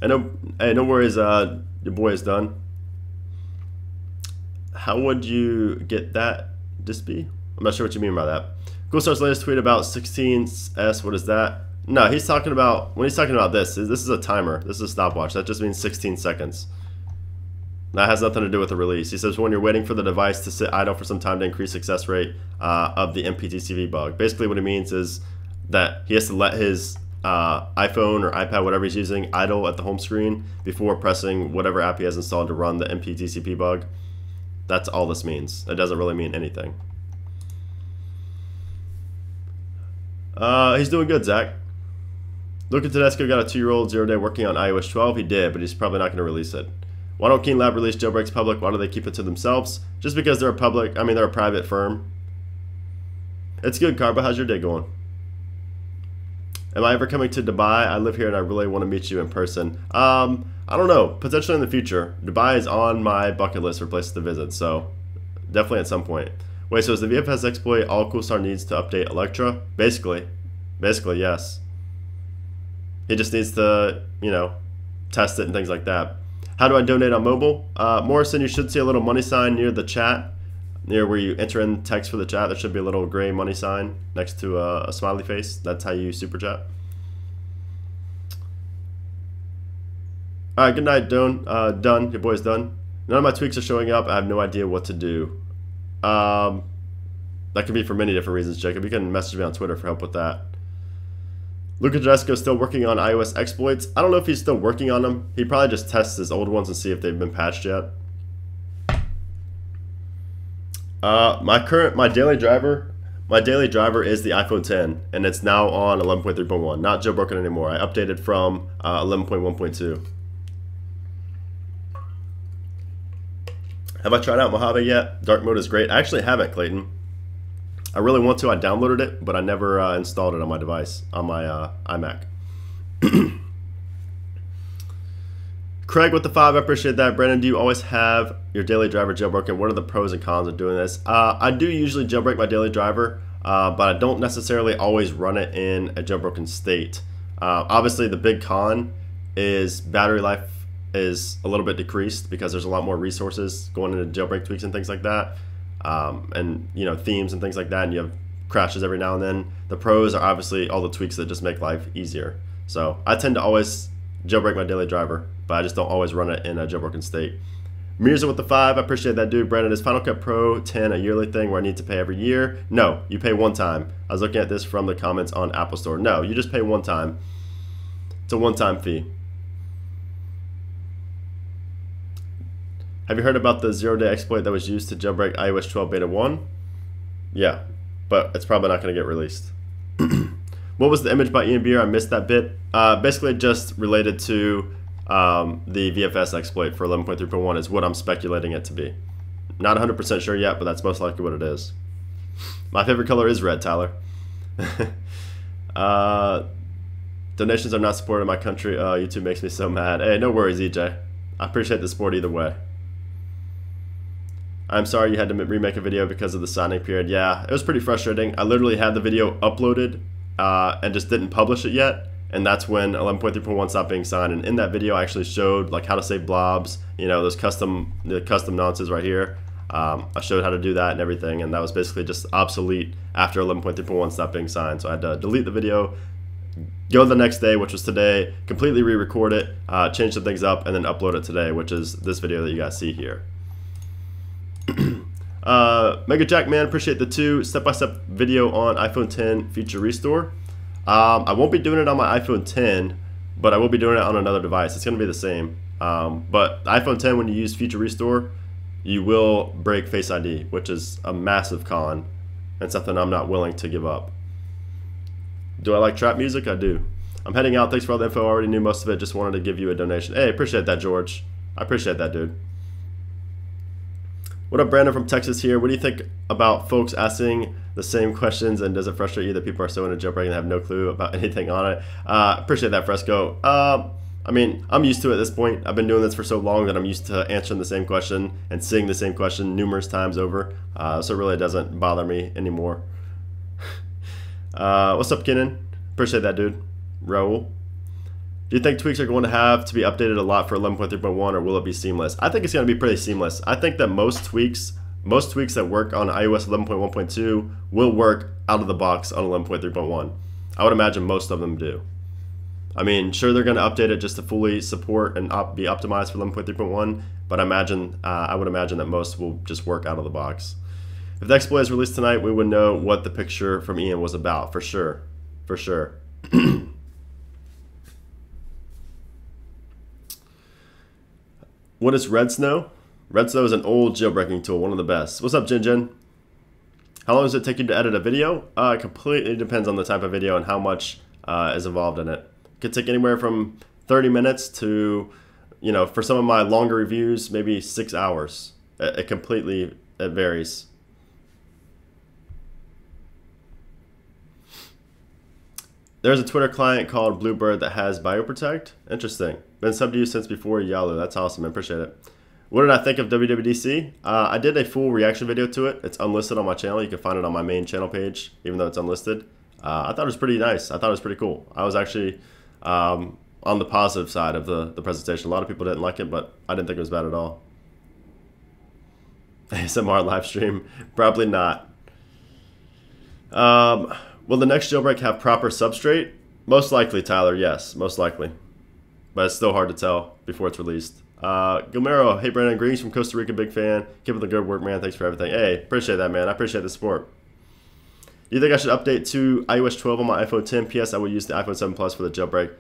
Hey, no worries, your boy is done. How would you get that, Dispy? I'm not sure what you mean by that. Coolstar's latest tweet about 16s, what is that? No, he's talking about, when he's talking about this is a timer. This is a stopwatch. That just means 16 seconds. That has nothing to do with the release. He says when you're waiting for the device to sit idle for some time to increase success rate of the MPTCV bug. Basically what it means is that he has to let his iPhone or iPad, whatever he's using, idle at the home screen before pressing whatever app he has installed to run the MPTCP bug. That's all this means. It doesn't really mean anything. He's doing good, Zach. Luca Tedesco got a 2-year-old 0-day working on iOS 12. He did, but he's probably not going to release it. Why don't Keen Lab release jailbreaks public? Why do they keep it to themselves? Just because they're a public, I mean, they're a private firm. It's good, Carba. How's your day going? Am I ever coming to Dubai? I live here and I really want to meet you in person. I don't know. Potentially in the future. Dubai is on my bucket list for places to visit, so definitely at some point. Wait, so is the VFS exploit all Coolstar needs to update Electra? Basically, yes. He just needs to, you know, test it and things like that. How do I donate on mobile? Morrison, you should see a little money sign near the chat, near where you enter in text for the chat. There should be a little gray money sign next to a smiley face. That's how you super chat. All right, good night, Done. Your boy's done. None of my tweaks are showing up. I have no idea what to do. That could be for many different reasons, Jacob. You can message me on Twitter for help with that. Luca Tedesco is still working on iOS exploits. I don't know if he's still working on them. He probably just tests his old ones and see if they've been patched yet. My daily driver is the iPhone 10, and it's now on 11.3.1, not jailbroken anymore. I updated from 11.1.2. Have I tried out Mojave yet? Dark mode is great. I actually haven't, Clayton. I really want to. I downloaded it, but I never installed it on my device, on my iMac. Craig with the 5, I appreciate that. Brandon, do you always have your daily driver jailbroken? What are the pros and cons of doing this? I do usually jailbreak my daily driver, but I don't necessarily always run it in a jailbroken state. Obviously, the big con is battery life is a little bit decreased because there's a lot more resources going into jailbreak tweaks and things like that, and themes and things like that, and you have crashes every now and then. The pros are obviously all the tweaks that just make life easier. So I tend to always jailbreak my daily driver, but I just don't always run it in a jailbroken state. Mirza with the 5, I appreciate that, dude. Brandon, is Final Cut Pro 10 a yearly thing where I need to pay every year? No, you pay one time. I was looking at this from the comments on Apple Store. No, you just pay one time. It's a one-time fee. Have you heard about the 0-day exploit that was used to jailbreak iOS 12 Beta 1? Yeah, but it's probably not going to get released. What was the image by Ian Beer? I missed that bit. Basically just related to the VFS exploit for 11.3.1 is what I'm speculating it to be. Not 100% sure yet, but that's most likely what it is. My favorite color is red, Tyler. Donations are not supported in my country. YouTube makes me so mad. Hey, no worries, EJ. I appreciate the support either way. I'm sorry you had to remake a video because of the signing period. Yeah, it was pretty frustrating. I literally had the video uploaded and just didn't publish it yet, and that's when 11.3.1 stopped being signed. And in that video, I actually showed like how to save blobs, those custom nonces right here. I showed how to do that and everything, and that was basically just obsolete after 11.3.1 stopped being signed. So I had to delete the video, go the next day, which was today, completely re-record it, change some things up, and then upload it today, which is this video that you guys see here. Mega Jack Man, appreciate the 2 step-by-step video on iPhone 10 feature restore. I won't be doing it on my iPhone 10, but I will be doing it on another device. It's going to be the same. But the iPhone 10, when you use feature restore, you will break Face ID, which is a massive con and something I'm not willing to give up. Do I like trap music? I do. I'm heading out. Thanks for all the info. I already knew most of it. Just wanted to give you a donation. Hey, appreciate that, George. I appreciate that, dude. What up, Brandon from Texas here. What do you think about folks asking the same questions, and does it frustrate you that people are so into jailbreak and have no clue about anything on it? Appreciate that, Fresco. I mean, I'm used to it at this point. I've been doing this for so long that I'm used to answering the same question and seeing the same question numerous times over, so it really doesn't bother me anymore. What's up, Kenan? Appreciate that, dude. Raul. Do you think tweaks are going to have to be updated a lot for 11.3.1, or will it be seamless? I think it's going to be pretty seamless. I think that most tweaks that work on iOS 11.1.2 will work out of the box on 11.3.1. I would imagine most of them do. I mean, sure, they're going to update it just to fully support and be optimized for 11.3.1, but I would imagine that most will just work out of the box. If the exploit is released tonight, we would know what the picture from Ian was about, for sure. For sure. What is Red Snow? Red Snow is an old jailbreaking tool, one of the best. What's up, Jin Jin? How long does it take you to edit a video? It completely depends on the type of video and how much is involved in it. It could take anywhere from 30 minutes to, for some of my longer reviews, maybe 6 hours. It varies. There's a Twitter client called Bluebird that has BioProtect. Interesting. Been subbed to you since before Yalu. That's awesome. I appreciate it. What did I think of WWDC? I did a full reaction video to it. It's unlisted on my channel. You can find it on my main channel page, even though it's unlisted. I thought it was pretty nice. I thought it was pretty cool. I was actually on the positive side of the presentation. A lot of people didn't like it, but I didn't think it was bad at all. ASMR live stream? Probably not. Will the next jailbreak have proper substrate? Most likely, Tyler, yes. Most likely. But it's still hard to tell before it's released. Gomero, hey Brandon, greetings from Costa Rica, big fan. Keep up the good work, man. Thanks for everything. Hey, appreciate that, man. I appreciate the support. Do you think I should update to iOS 12 on my iPhone 10? PS, I will use the iPhone 7 Plus for the jailbreak.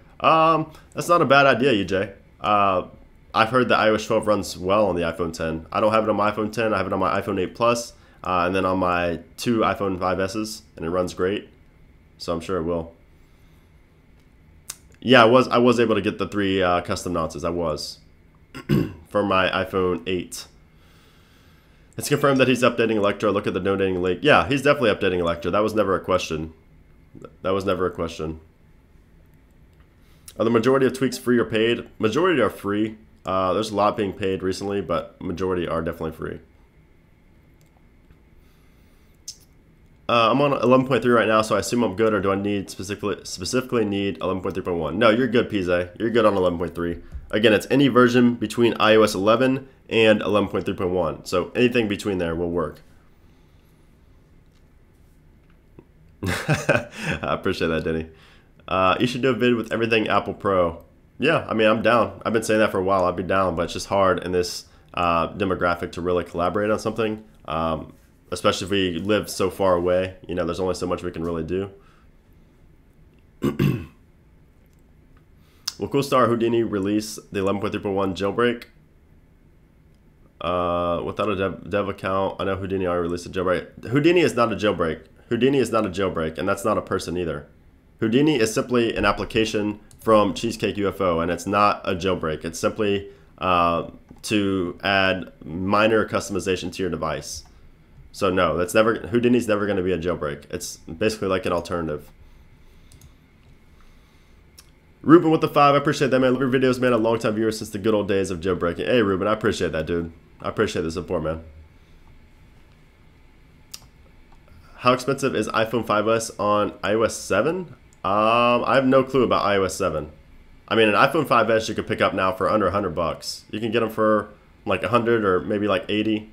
That's not a bad idea, EJ. I've heard that iOS 12 runs well on the iPhone 10. I don't have it on my iPhone 10. I have it on my iPhone 8 Plus, and then on my 2 iPhone 5Ss, and it runs great. So I'm sure it will. Yeah, I was able to get the 3 custom nonces. I was for my iPhone 8. It's confirmed that he's updating Electra. Look at the donating link. Yeah, he's definitely updating Electra. That was never a question. That was never a question. Are the majority of tweaks free or paid? Majority are free. There's a lot being paid recently, but majority are definitely free. I'm on 11.3 right now, so I assume I'm good, or do I need specifically need 11.3.1? No, you're good, PZ. You're good on 11.3. Again, it's any version between iOS 11 and 11.3.1. So anything between there will work. I appreciate that, Denny. You should do a vid with everything Apple Pro. Yeah, I mean, I'm down. I've been saying that for a while. I'd be down, but it's just hard in this demographic to really collaborate on something. Especially if we live so far away. You know, there's only so much we can really do. Will Coolstar Houdini release the 11.3.1 jailbreak? Without a dev account, I know Houdini already released a jailbreak. Houdini is not a jailbreak. Houdini is not a jailbreak, and that's not a person either. Houdini is simply an application from Cheesecake UFO, and it's not a jailbreak. It's simply to add minor customization to your device. So no, that's never, Houdini's never going to be a jailbreak. It's basically like an alternative. Ruben with the 5, I appreciate that, man. Love your videos, man. A long-time viewer since the good old days of jailbreaking. Hey, Ruben, I appreciate that, dude. I appreciate the support, man. How expensive is iPhone 5S on iOS 7? I have no clue about iOS 7. I mean, an iPhone 5S you could pick up now for under $100. You can get them for like 100 or maybe like 80.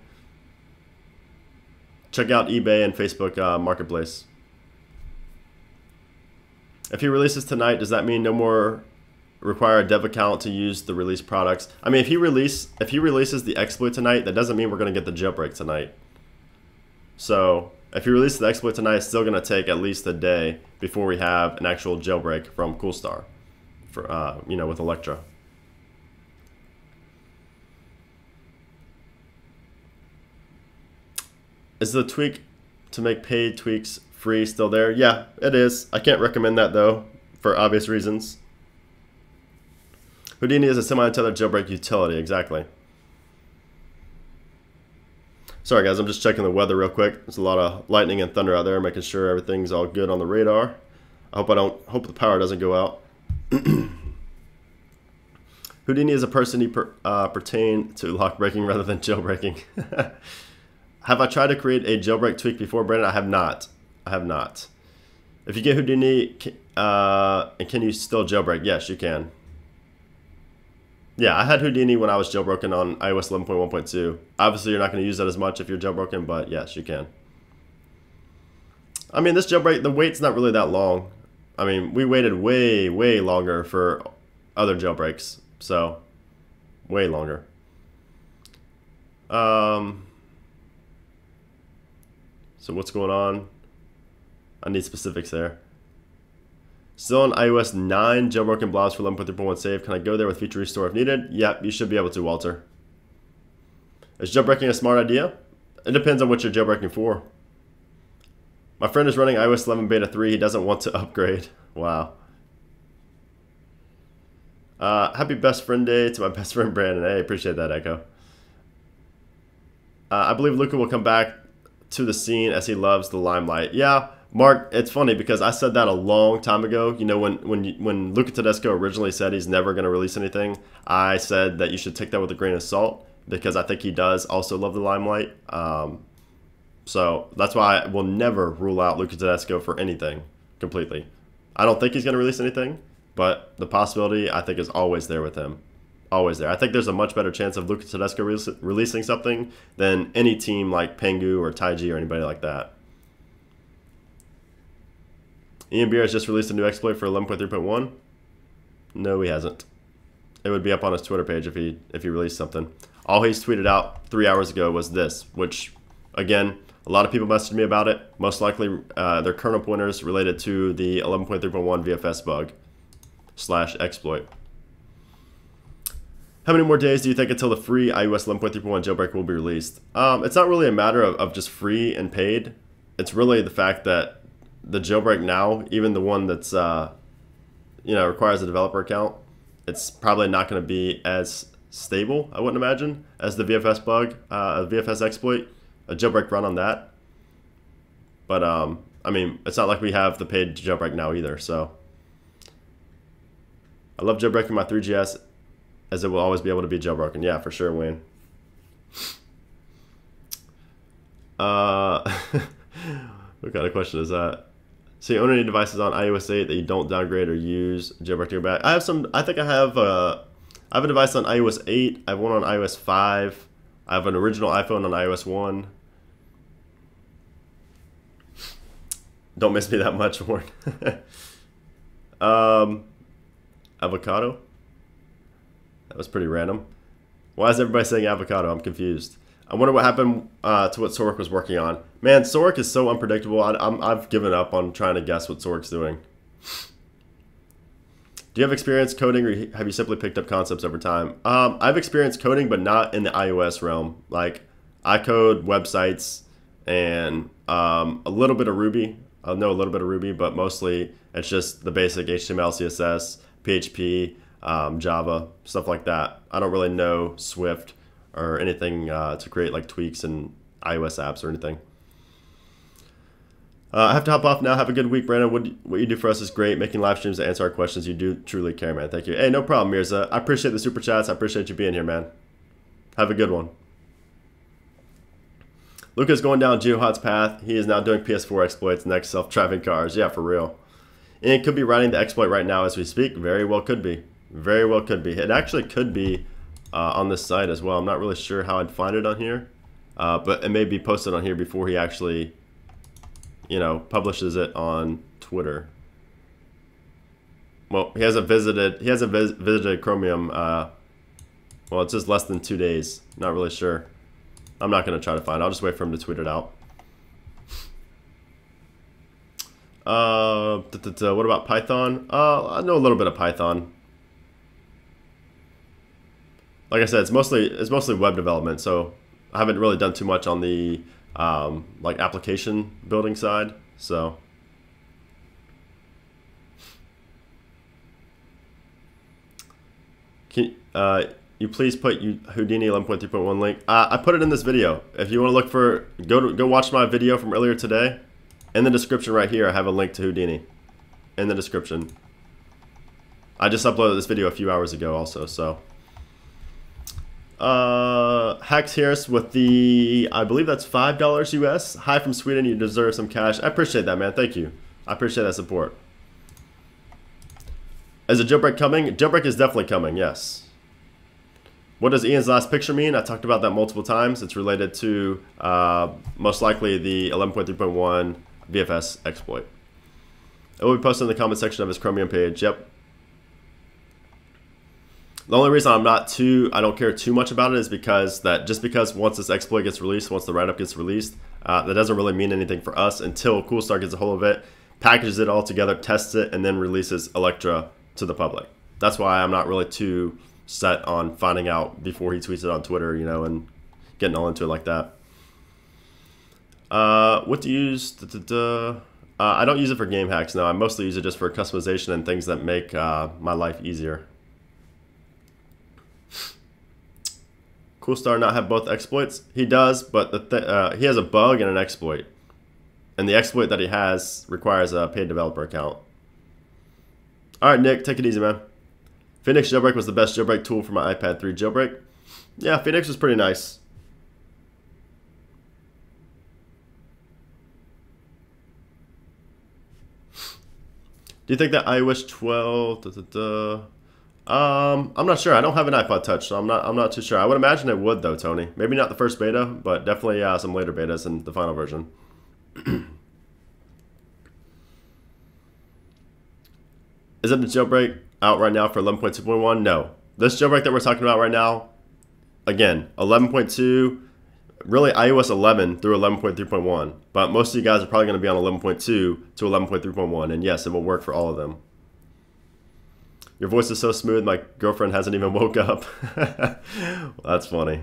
Check out eBay and Facebook Marketplace. If he releases tonight, does that mean no more require a dev account to use the released products? I mean, if he releases the exploit tonight, that doesn't mean we're going to get the jailbreak tonight. So if he releases the exploit tonight, it's still going to take at least a day before we have an actual jailbreak from Coolstar, for you know, with Electra. Is the tweak to make paid tweaks free still there? Yeah, it is. I can't recommend that though, for obvious reasons. Houdini is a semi-untethered jailbreak utility, exactly. Sorry guys, I'm just checking the weather real quick. There's a lot of lightning and thunder out there, making sure everything's all good on the radar. I hope the power doesn't go out. Houdini is a person he pertain to lock breaking rather than jailbreaking. Have I tried to create a jailbreak tweak before, Brandon? I have not. I have not. If you get Houdini, and can you still jailbreak? Yes, you can. Yeah, I had Houdini when I was jailbroken on iOS 11.1.2. Obviously, you're not going to use that as much if you're jailbroken, but yes, you can. I mean, this jailbreak, the wait's not really that long. I mean, we waited way, way longer for other jailbreaks, so way longer. So what's going on? I need specifics there. Still on iOS 9, jailbroken blobs for 11.3.1 save. Can I go there with feature restore if needed? Yep, you should be able to, Walter. Is jailbreaking a smart idea? It depends on what you're jailbreaking for. My friend is running iOS 11 beta 3. He doesn't want to upgrade. Wow. Happy best friend day to my best friend Brandon. Hey, appreciate that, Echo. I believe Luca will come back to the scene as he loves the limelight. Yeah, Mark, it's funny because I said that a long time ago. You know, when Luca Tedesco originally said he's never going to release anything, I said that you should take that with a grain of salt because I think he does also love the limelight. So that's why I will never rule out Luca Tedesco for anything completely. I don't think he's going to release anything, but the possibility I think is always there with him. Always there. I think there's a much better chance of Luca Tedesco releasing something than any team like Pengu or Taiji or anybody like that. Ian Beer has just released a new exploit for 11.3.1. No, he hasn't. It would be up on his Twitter page if he released something. All he's tweeted out 3 hours ago was this, which, again, a lot of people messaged me about it. Most likely, they're kernel pointers related to the 11.3.1 VFS bug / exploit. How many more days do you think until the free iOS 11.3.1 jailbreak will be released? It's not really a matter of just free and paid. It's really the fact that the jailbreak now, even the one that's requires a developer account, it's probably not going to be as stable, I wouldn't imagine, as the VFS bug, VFS exploit. a jailbreak run on that. But I mean, it's not like we have the paid jailbreak now either. So I love jailbreaking my 3GS, as it will always be able to be jailbroken. Yeah, for sure, Wayne. What kind of question is that? So you own any devices on iOS 8 that you don't downgrade or use jailbreak to go back? I have some. I think I have a device on iOS 8. I have one on iOS 5. I have an original iPhone on iOS 1. Don't miss me that much, Warren. Avocado? That was pretty random. Why is everybody saying avocado? I'm confused. I wonder what happened to what Sork was working on. Man, Sork is so unpredictable. I've given up on trying to guess what Sork's doing. Do you have experience coding, or have you simply picked up concepts over time? I've experienced coding, but not in the iOS realm. Like, I code websites and a little bit of Ruby. I know a little bit of Ruby, but mostly it's just the basic HTML, CSS, PHP, Java, stuff like that. I don't really know Swift or anything to create like tweaks and iOS apps or anything. I have to hop off now. Have a good week, Brandon. What you do for us is great. Making live streams to answer our questions. You do truly care, man. Thank you. Hey, no problem, Mirza. I appreciate the super chats. I appreciate you being here, man. Have a good one. Luca's going down GeoHot's path. He is now doing PS4 exploits, next self-driving cars. Yeah, for real. And it could be writing the exploit right now as we speak. Very well could be. Very well could be. It actually could be on this site as well. I'm not really sure how I'd find it on here. But it may be posted on here before he actually, you know, publishes it on Twitter. Well, he hasn't visited Chromium. Well, it's just less than 2 days. Not really sure. I'm not going to try to find it. I'll just wait for him to tweet it out. What about Python? I know a little bit of Python. Like I said, it's mostly web development, so I haven't really done too much on the like application building side. So can you please put Houdini 11.3.1 link? I put it in this video. If you want to look for, go watch my video from earlier today. In the description right here, I have a link to Houdini. In the description. I just uploaded this video a few hours ago also, so. Hacks Harris with the, I believe that's $5 US. Hi from Sweden, you deserve some cash. I appreciate that, man. Thank you. I appreciate that support. Is a jailbreak coming? Jailbreak is definitely coming, yes. What does Ian's last picture mean? I talked about that multiple times. It's related to most likely the 11.3.1 VFS exploit. It will be posted in the comment section of his Chromium page. Yep. The only reason I don't care too much about it is because just because once this exploit gets released, once the write-up gets released, that doesn't really mean anything for us until Coolstar gets a hold of it, packages it all together, tests it, and then releases Electra to the public. That's why I'm not really too set on finding out before he tweets it on Twitter, you know, and getting all into it like that. What to use? I don't use it for game hacks, no. I mostly use it just for customization and things that make my life easier. Coolstar not have both exploits? He does, but he has a bug and an exploit. And the exploit that he has requires a paid developer account. Alright, Nick, take it easy, man. Phoenix Jailbreak was the best jailbreak tool for my iPad 3 jailbreak. Yeah, Phoenix was pretty nice. Do you think that iOS 12... I'm not sure. I don't have an iPod Touch, so I'm not too sure. I would imagine it would though, Tony. Maybe not the first beta, but definitely some later betas in the final version. Is it the jailbreak out right now for 11.2.1? No. This jailbreak that we're talking about right now, again, 11.2, really iOS 11 through 11.3.1. But most of you guys are probably going to be on 11.2 to 11.3.1, and yes, it will work for all of them. Your voice is so smooth, my girlfriend hasn't even woke up. Well, that's funny.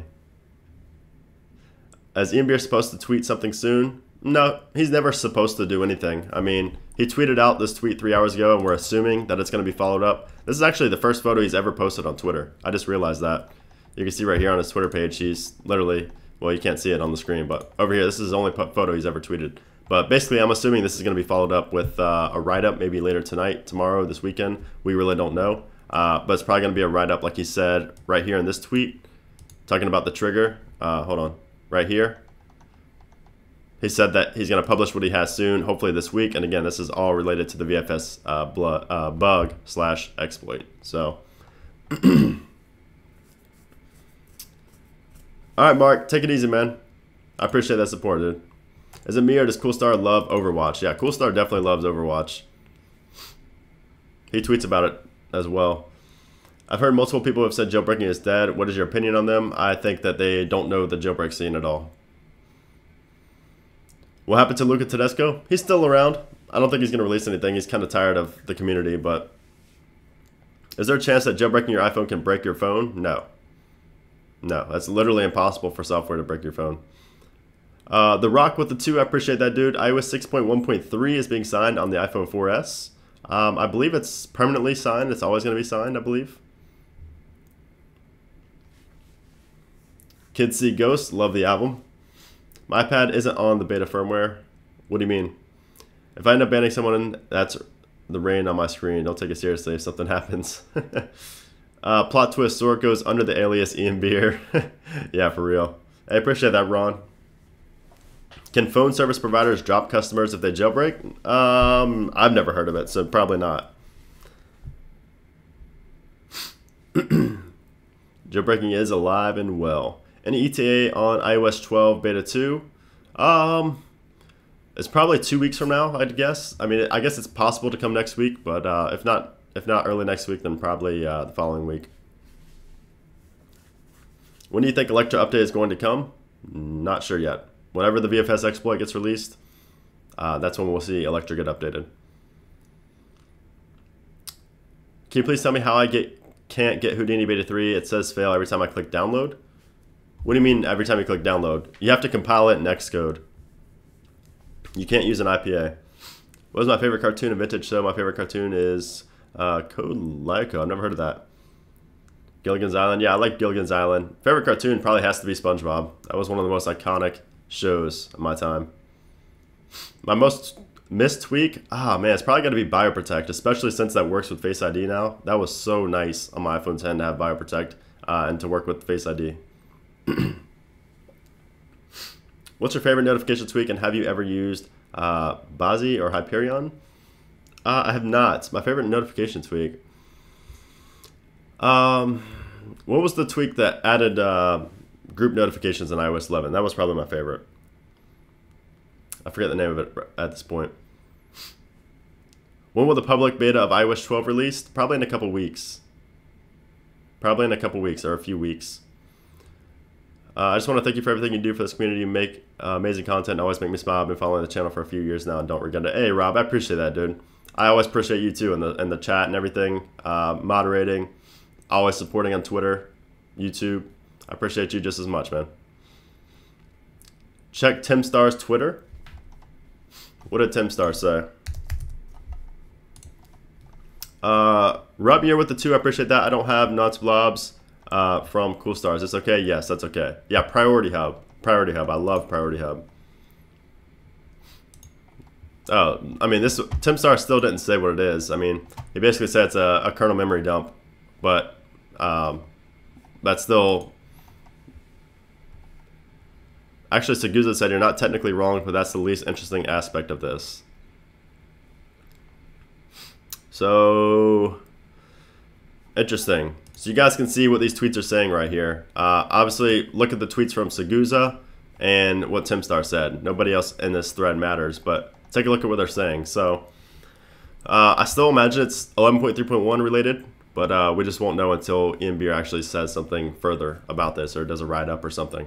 Is Ian Beer supposed to tweet something soon? No, he's never supposed to do anything. I mean, he tweeted out this tweet 3 hours ago, and we're assuming that it's going to be followed up. This is actually the first photo he's ever posted on Twitter. I just realized that. You can see right here on his Twitter page, he's literally Well, you can't see it on the screen, but over here, this is the only photo he's ever tweeted. But basically, I'm assuming this is going to be followed up with a write-up maybe later tonight, tomorrow, this weekend. We really don't know. But it's probably going to be a write-up like he said right here in this tweet, talking about the trigger. Hold on, right here. He said that he's going to publish what he has soon, hopefully this week. And again, this is all related to the VFS bug/exploit. So, all right, Mark, take it easy, man. I appreciate that support, dude. Is it me or does Coolstar love Overwatch? Yeah, Coolstar definitely loves Overwatch. He tweets about it as well. I've heard multiple people have said jailbreaking is dead. What is your opinion on them? I think that they don't know the jailbreak scene at all. What happened to Luca Tedesco? He's still around. I don't think he's going to release anything. He's kind of tired of the community, but is there a chance that jailbreaking your iPhone can break your phone? No. No, that's literally impossible for software to break your phone. The Rock with the 2, I appreciate that, dude. iOS 6.1.3 is being signed on the iPhone 4S. I believe it's permanently signed. It's always going to be signed, I believe. Kids See Ghosts, love the album. My iPad isn't on the beta firmware. What do you mean? If I end up banning someone, that's the rain on my screen. Don't take it seriously if something happens. Plot twist, Sword goes under the alias Ian Beer. Yeah, for real. I appreciate that, Ron. Can phone service providers drop customers if they jailbreak? I've never heard of it, so probably not. Jailbreaking is alive and well. Any ETA on iOS 12 Beta 2? It's probably 2 weeks from now, I'd guess. I mean, I guess it's possible to come next week, but if not early next week, then probably the following week. When do you think Electra update is going to come? Not sure yet. Whenever the VFS exploit gets released, that's when we'll see Electra get updated. Can you please tell me how I can't get Houdini Beta 3? It says fail every time I click download. What do you mean every time you click download? You have to compile it in Xcode. You can't use an IPA. What is my favorite cartoon in Vintage Show? My favorite cartoon is Code Lyoko. I've never heard of that. Gilligan's Island. Yeah, I like Gilligan's Island. Favorite cartoon probably has to be SpongeBob. That was one of the most iconic shows of my time. My most missed tweak? Man, it's probably got to be BioProtect, especially since that works with Face ID now. That was so nice on my iPhone 10 to have BioProtect and to work with Face ID. What's your favorite notification tweak, and have you ever used Bazi or Hyperion? I have not. My favorite notification tweak. What was the tweak that added group notifications in iOS 11? That was probably my favorite. I forget the name of it at this point. When will the public beta of iOS 12 release? Probably in a couple weeks. Probably in a couple weeks or a few weeks. I just want to thank you for everything you do for this community. You make amazing content and always make me smile. I've been following the channel for a few years now and don't regret it. Hey, Rob, I appreciate that, dude. I always appreciate you too in the chat and everything, moderating, always supporting on Twitter, YouTube. I appreciate you just as much, man. Check Tim Starr's Twitter. What did Tim Starr say? Rob, you're with the 2. I appreciate that. I don't have nuts blobs from Cool Stars. It's okay? Yes, that's okay. Yeah, Priority Hub. Priority Hub. I love Priority Hub. Oh, I mean, this Tim Starr still didn't say what it is. I mean, he basically said it's a kernel memory dump, but that's still... Actually, Seguza said you're not technically wrong, but that's the least interesting aspect of this. So, interesting. So you guys can see what these tweets are saying right here. Obviously, look at the tweets from Seguza and what Tim Starr said. Nobody else in this thread matters, but take a look at what they're saying. So, I still imagine it's 11.3.1 related, but we just won't know until Ian Beer actually says something further about this or does a write-up or something.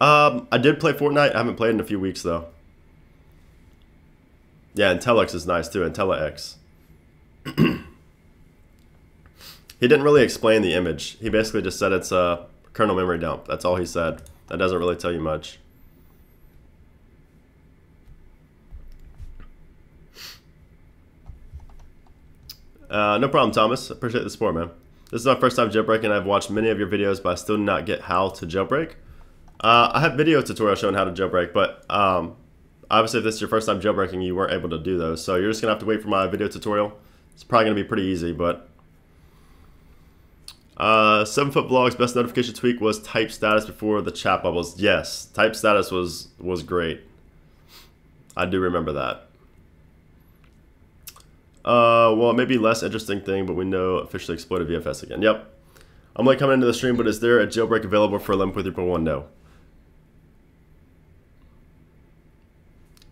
I did play Fortnite. I haven't played in a few weeks, though. Yeah, IntelliX is nice, too. IntelliX. He didn't really explain the image. He basically just said it's a kernel memory dump. That's all he said. That doesn't really tell you much. No problem, Thomas. Appreciate the support, man. This is my first time jailbreaking. I've watched many of your videos, but I still do not get how to jailbreak. I have video tutorials showing how to jailbreak, but obviously if this is your first time jailbreaking, you weren't able to do those. So you're just going to have to wait for my video tutorial. It's probably going to be pretty easy, but 7-foot vlogs best notification tweak was type status before the chat bubbles. Yes, type status was great. I do remember that. Well, it may be less interesting thing, but we know officially exploited VFS again. Yep. I'm like coming into the stream, but is there a jailbreak available for 11.3.1? No.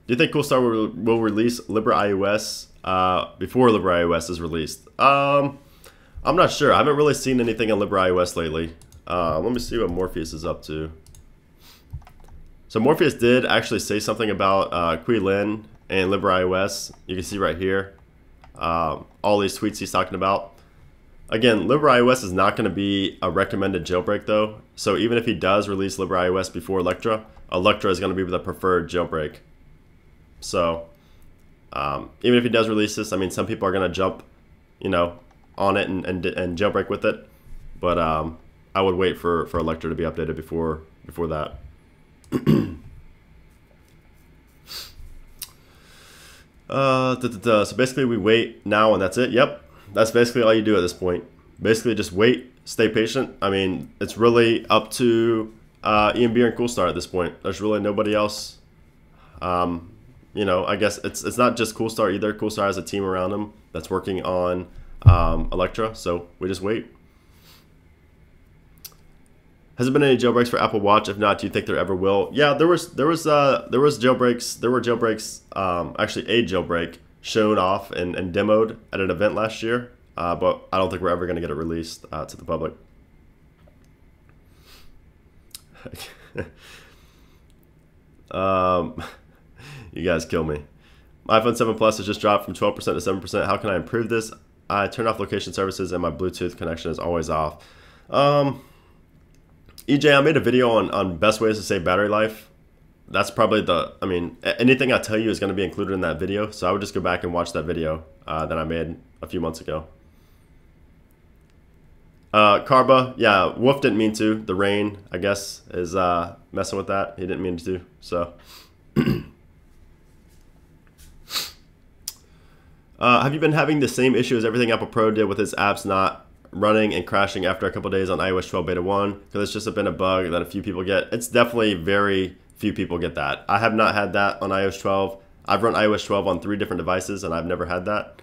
Do you think Coolstar will release LibreIOS before LibreIOS is released? I'm not sure. I haven't really seen anything on LibreIOS lately. Let me see what Morpheus is up to. So Morpheus did actually say something about Quilin and LibreIOS. You can see right here all these tweets he's talking about. Again, LibreIOS is not going to be a recommended jailbreak though. So even if he does release LibreIOS before Electra, Electra is going to be the preferred jailbreak. So even if he does release this, I mean, some people are going to jump, you know, on it and jailbreak with it. But I would wait for Electra to be updated before that. So basically we wait now and that's it. Yep, that's basically all you do at this point. Basically just wait, stay patient. I mean, it's really up to Ian Beer and Coolstar at this point. There's really nobody else. You know, I guess it's not just Coolstar either. Coolstar has a team around him that's working on Electra, so we just wait. Has there been any jailbreaks for Apple Watch? If not, do you think there ever will? Yeah, there was jailbreaks. There were jailbreaks. Actually, a jailbreak shown off and demoed at an event last year, but I don't think we're ever going to get it released to the public. You guys kill me. My iPhone 7 Plus has just dropped from 12% to 7%. How can I improve this? I turn off location services and my Bluetooth connection is always off. EJ, I made a video on best ways to save battery life. That's probably I mean, anything I tell you is going to be included in that video. So I would just go back and watch that video that I made a few months ago. Carba, yeah, Wolf didn't mean to. The rain, I guess, is messing with that. He didn't mean to, so. Have you been having the same issue as everything Apple Pro did with its apps not running and crashing after a couple days on iOS 12 beta 1? Because it's just been a bug that a few people get. It's definitely very few people get that. I have not had that on iOS 12. I've run iOS 12 on 3 different devices and I've never had that.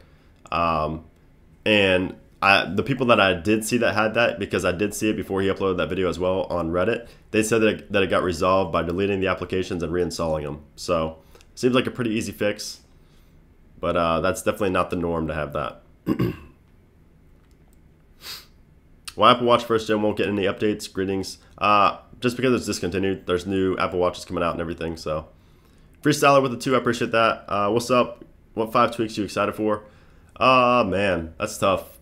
And the people that I did see that had that, because I did see it before he uploaded that video as well on Reddit, they said that it got resolved by deleting the applications and reinstalling them. So seems like a pretty easy fix, but that's definitely not the norm to have that. Why Apple Watch first gen won't get any updates? Greetings. Just because it's discontinued. There's new Apple Watches coming out and everything. So, Freestyler with the 2, I appreciate that. What's up? What 5 tweaks you excited for? Man, that's tough.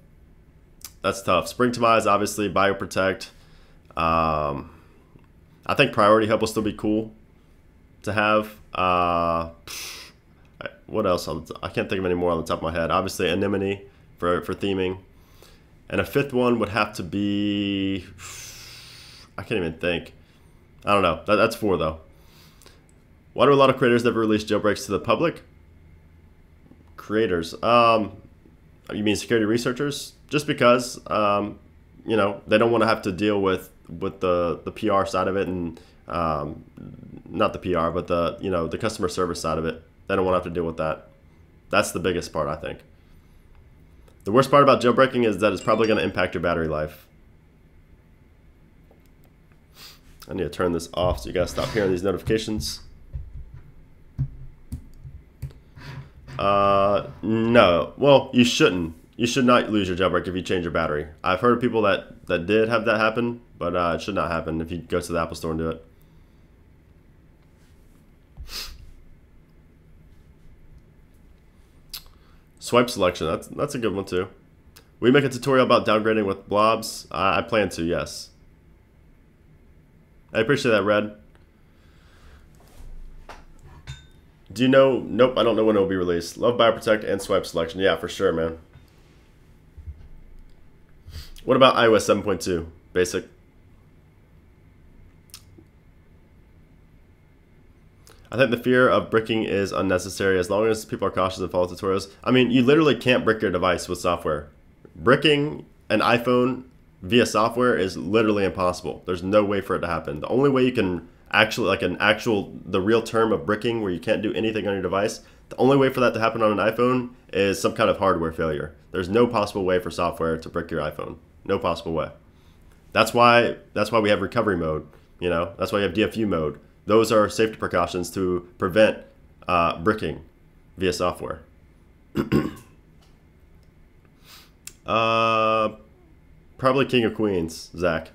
That's tough. Spring to my eyes, obviously. BioProtect. I think Priority Hub will still be cool to have. What else? I can't think of any more on the top of my head. Obviously, Anemone for theming. And a 5th one would have to be, I can't even think. I don't know. That's 4 though. Why do a lot of creators never release jailbreaks to the public? Creators. You mean security researchers? Just because, you know, they don't want to have to deal with the PR side of it and not the PR, but the customer service side of it. They don't want to have to deal with that. That's the biggest part, I think. The worst part about jailbreaking is that it's probably going to impact your battery life. I need to turn this off so you guys stop hearing these notifications. No. Well, you shouldn't. You should not lose your jailbreak if you change your battery. I've heard of people that did have that happen, but it should not happen if you go to the Apple Store and do it. Swipe selection, that's a good one too. We make a tutorial about downgrading with blobs. I plan to, yes. I appreciate that, Red. Do you know? Nope, I don't know when it will be released. Love BioProtect and swipe selection. Yeah, for sure, man. What about iOS 7.2 basic? I think the fear of bricking is unnecessary as long as people are cautious and follow tutorials. I mean, you literally can't brick your device with software. Bricking an iPhone via software is literally impossible. There's no way for it to happen. The only way you can actually, like the real term of bricking where you can't do anything on your device, the only way for that to happen on an iPhone is some kind of hardware failure. There's no possible way for software to brick your iPhone. No possible way. That's why we have recovery mode. You know, that's why you have DFU mode. Those are safety precautions to prevent bricking via software. Probably King of Queens, Zach.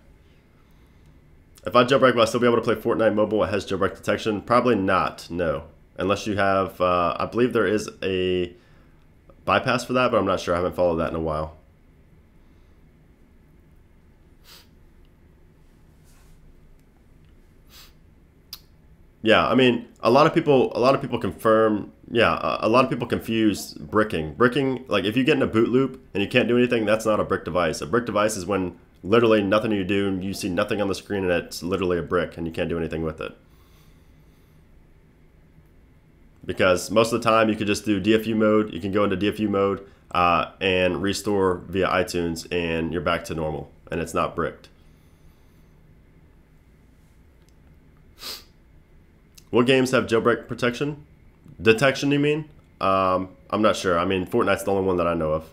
If I jailbreak, will I still be able to play Fortnite mobile? It has jailbreak detection? Probably not, no. Unless you have, I believe there is a bypass for that, but I'm not sure. I haven't followed that in a while. Yeah, I mean, a lot of people confirm. Yeah, a lot of people confuse bricking. Bricking, like if you get in a boot loop and you can't do anything, that's not a brick device. A brick device is when literally nothing you do, and you see nothing on the screen, and it's literally a brick, and you can't do anything with it. Because most of the time, you could just do DFU mode. You can go into DFU mode and restore via iTunes, and you're back to normal, and it's not bricked. What games have jailbreak protection? Detection, you mean? I'm not sure. I mean, Fortnite's the only one that I know of.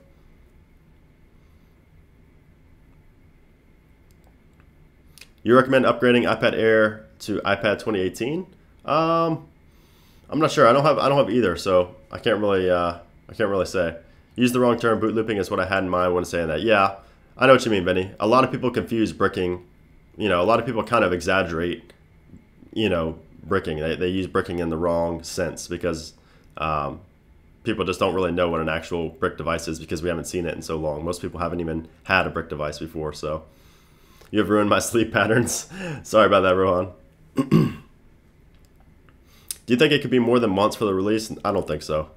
You recommend upgrading iPad Air to iPad 2018? I'm not sure. I don't have either, so I can't really say. Use the wrong term. Boot looping is what I had in mind when saying that. Yeah, I know what you mean, Benny. A lot of people confuse bricking. You know, a lot of people kind of exaggerate, you know, bricking. They use bricking in the wrong sense because people just don't really know what an actual brick device is because we haven't seen it in so long. Most people haven't even had a brick device before, so you have ruined my sleep patterns. Sorry about that, Rohan. Do you think it could be more than months for the release? I don't think so.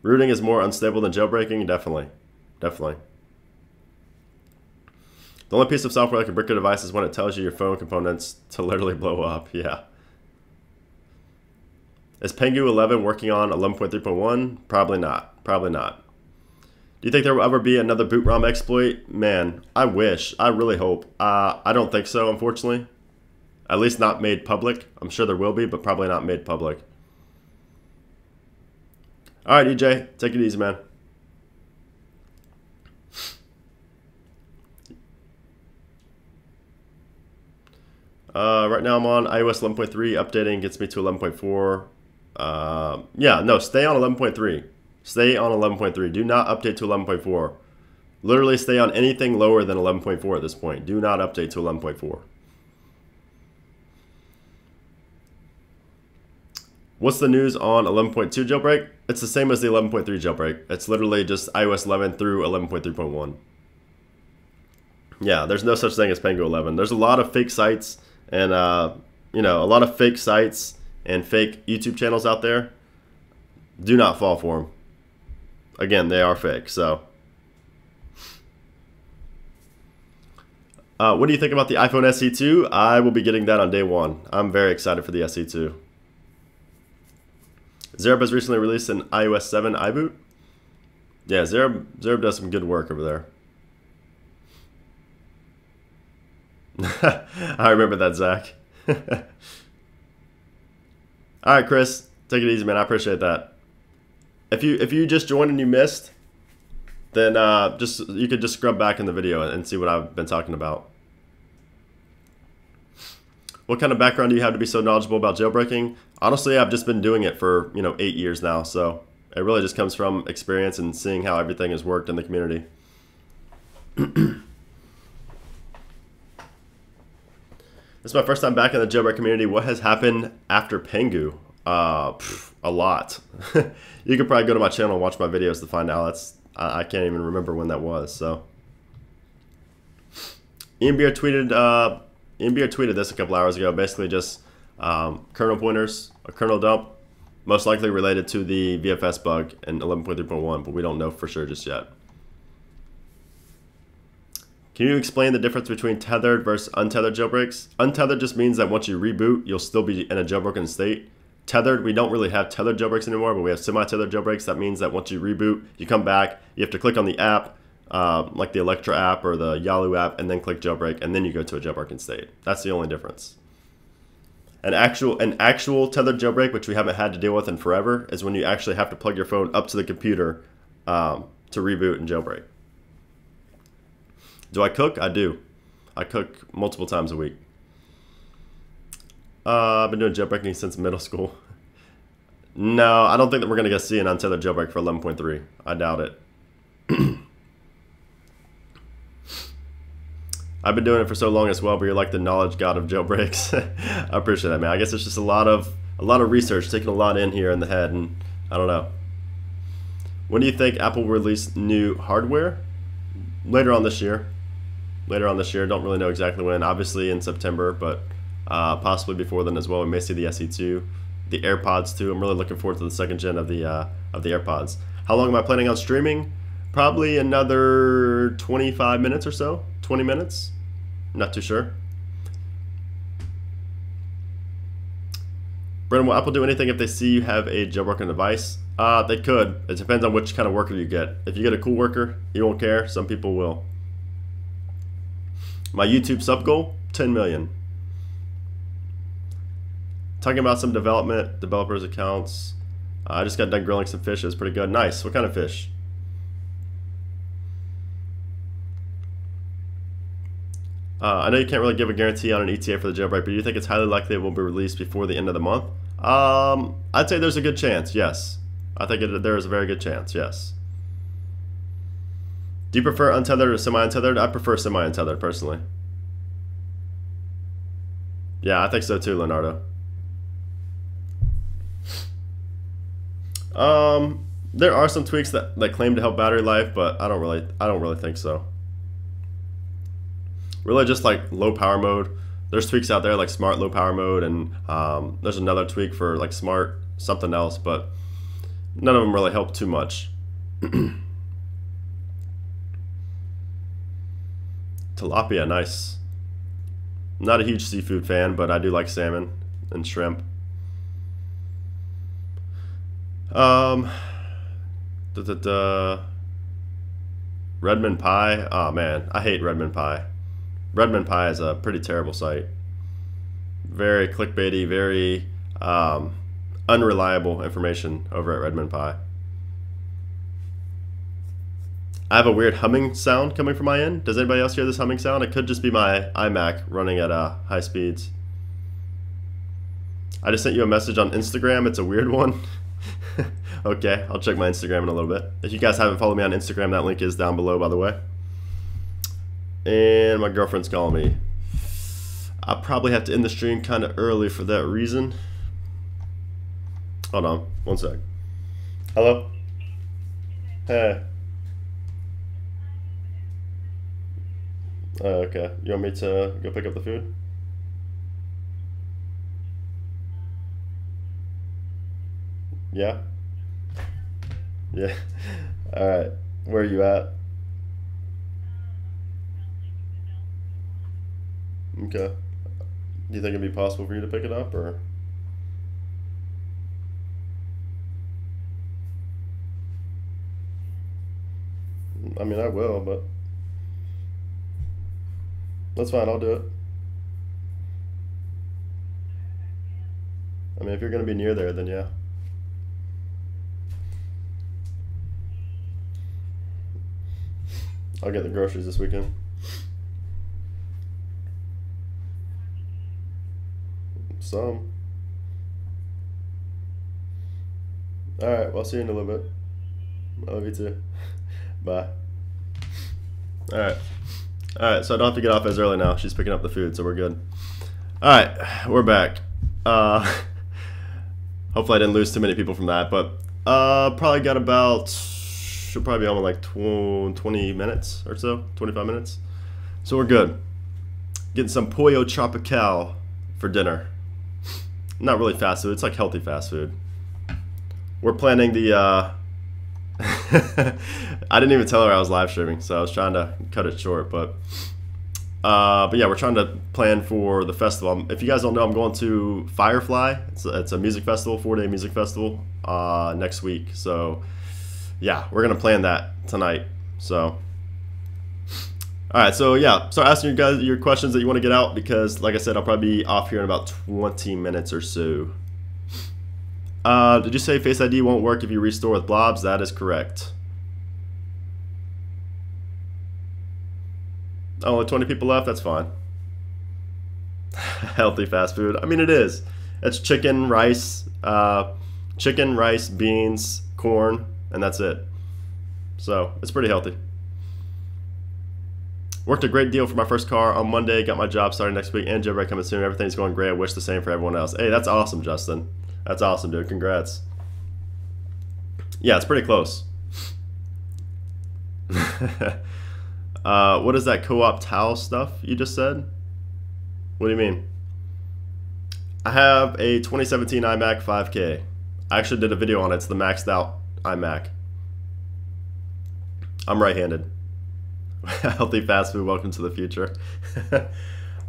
Rooting is more unstable than jailbreaking? Definitely. Definitely. The only piece of software that can brick a device is when it tells you your phone components to literally blow up. Yeah. Is Pengu 11 working on 11.3.1? Probably not. Probably not. Do you think there will ever be another boot ROM exploit? Man, I wish. I really hope. I don't think so, unfortunately. At least not made public. I'm sure there will be, but probably not made public. All right, EJ, take it easy, man. Right now I'm on iOS 11.3. Updating gets me to 11.4. Yeah, no, stay on 11.3. Stay on 11.3. Do not update to 11.4. Literally stay on anything lower than 11.4 at this point. Do not update to 11.4. What's the news on 11.2 jailbreak? It's the same as the 11.3 jailbreak. It's literally just iOS 11 through 11.3.1. Yeah, there's no such thing as Pengu 11. There's a lot of fake sites and, you know, a lot of fake sites and fake YouTube channels out there. Do not fall for them. Again, they are fake, so. What do you think about the iPhone SE2? I will be getting that on day one. I'm very excited for the SE2. Zerb has recently released an iOS 7 iBoot. Yeah, Zerb does some good work over there. I remember that, Zach. All right, Chris, take it easy, man. I appreciate that. If you just joined and you missed, then you could just scrub back in the video and see what I've been talking about. What kind of background do you have to be so knowledgeable about jailbreaking? Honestly, I've just been doing it for 8 years now, so it really just comes from experience and seeing how everything has worked in the community. This is my first time back in the jailbreak community. What has happened after Pengu? A lot. You could probably go to my channel and watch my videos to find out. I can't even remember when that was. So, Ian Beer tweeted this a couple hours ago. Basically, just kernel pointers, a kernel dump, most likely related to the VFS bug in 11.3.1, but we don't know for sure just yet. Can you explain the difference between tethered versus untethered jailbreaks? Untethered just means that once you reboot, you'll still be in a jailbroken state. Tethered, we don't really have tethered jailbreaks anymore, but we have semi-tethered jailbreaks. That means that once you reboot, you come back, you have to click on the app, like the Electra app or the Yalu app, and then click jailbreak, and then you go to a jailbroken state. That's the only difference. An actual tethered jailbreak, which we haven't had to deal with in forever, is when you actually have to plug your phone up to the computer to reboot and jailbreak. Do I cook? I do. I cook multiple times a week. I've been doing jailbreaking since middle school. No, I don't think that we're going to see an untethered jailbreak for 11.3. I doubt it. I've been doing it for so long as well, but you're like the knowledge god of jailbreaks. I appreciate that, man. I guess it's just a lot of research, taking a lot in here in the head, and I don't know. When do you think Apple will release new hardware? Later on this year. Later on this year. Don't really know exactly when. Obviously in September, but possibly before then as well. We may see the SE2, the AirPods too. I'm really looking forward to the second gen of the AirPods. How long am I planning on streaming? Probably another 25 minutes or so. 20 minutes. Not too sure. Brendan, will Apple do anything if they see you have a jailbroken device? They could. It depends on which kind of worker you get. If you get a cool worker, you won't care. Some people will. My YouTube sub goal, 10 million. Talking about some developers accounts. I just got done grilling some fish. It was pretty good. Nice. What kind of fish? I know you can't really give a guarantee on an ETA for the jailbreak, but do you think it's highly likely it will be released before the end of the month? I'd say there's a good chance, yes. I think there is a very good chance, yes. Do you prefer untethered or semi-untethered? I prefer semi-untethered, personally. Yeah, I think so too, Leonardo. There are some tweaks that claim to help battery life, but I don't really think so. Really just like low power mode. There's tweaks out there like smart low power mode, and there's another tweak for like smart something else, but none of them really help too much. Tilapia, nice. Not a huge seafood fan, but I do like salmon and shrimp. Redmond Pie. Oh man, I hate Redmond Pie. Redmond Pie is a pretty terrible site. Very clickbaity, very unreliable information over at Redmond Pie. I have a weird humming sound coming from my end. Does anybody else hear this humming sound? It could just be my iMac running at high speeds. I just sent you a message on Instagram. It's a weird one. Okay, I'll check my Instagram in a little bit. If you guys haven't followed me on Instagram, that link is down below, by the way. And my girlfriend's calling me. I'll probably have to end the stream kind of early for that reason. Hold on, one sec. Hello? Hey. Okay, you want me to go pick up the food? Yeah? Yeah. Alright, where are you at? Okay. Do you think it'd be possible for you to pick it up, or? I mean, I will, but that's fine, I'll do it. I mean, if you're gonna be near there, then yeah. I'll get the groceries this weekend. Some. Alright, well, I'll see you in a little bit. I love you too. Bye. Alright. Alright, so I don't have to get off as early now. She's picking up the food, so we're good. Alright, we're back. Hopefully I didn't lose too many people from that, but probably got about, should probably be on like 20 minutes or so, 25 minutes. So we're good. Getting some Pollo Tropical for dinner. Not really fast food, it's like healthy fast food. We're planning the I didn't even tell her I was live streaming, so I was trying to cut it short. But yeah, we're trying to plan for the festival. If you guys don't know, I'm going to Firefly. It's a music festival, 4-day music festival next week. So yeah, we're gonna plan that tonight. So all right, so yeah, start asking you guys your questions that you want to get out because, like I said, I'll probably be off here in about 20 minutes or so. Did you say Face ID won't work if you restore with blobs? That is correct. Only 20 people left? That's fine. Healthy fast food. I mean, it is. It's chicken, rice, beans, corn, and that's it. So it's pretty healthy. Worked a great deal for my first car on Monday. Got my job starting next week and jailbreak coming soon. Everything's going great. I wish the same for everyone else. Hey, that's awesome, Justin. That's awesome, dude. Congrats. Yeah, it's pretty close. What is that co-op towel stuff you just said? What do you mean? I have a 2017 iMac 5K. I actually did a video on it. It's the maxed out iMac. I'm right-handed. Healthy fast food, welcome to the future.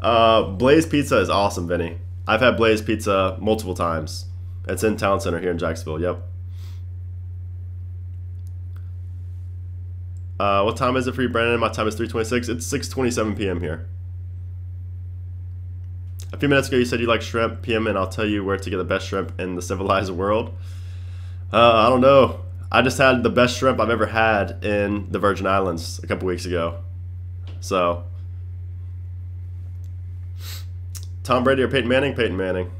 Blaze Pizza is awesome, Vinny. I've had Blaze Pizza multiple times. It's in Town Center here in Jacksonville, yep. What time is it for you, Brandon? My time is 3:26. It's 6:27 p.m. here. A few minutes ago you said you like shrimp, PM, and I'll tell you where to get the best shrimp in the civilized world. I don't know. I just had the best shrimp I've ever had in the Virgin Islands a couple weeks ago. So, Tom Brady or Peyton Manning? Peyton Manning.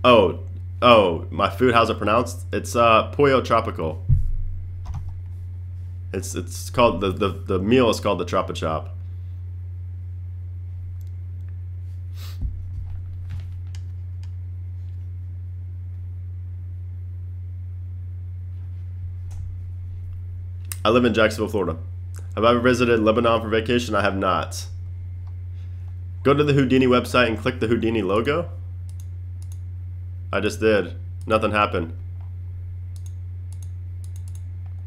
Oh, my food, how's it pronounced? It's Pollo Tropical. It's called, the meal is called the Tropa Chop. I live in Jacksonville, Florida. Have I ever visited Lebanon for vacation? I have not. Go to the Houdini website and click the Houdini logo. I just did. Nothing happened.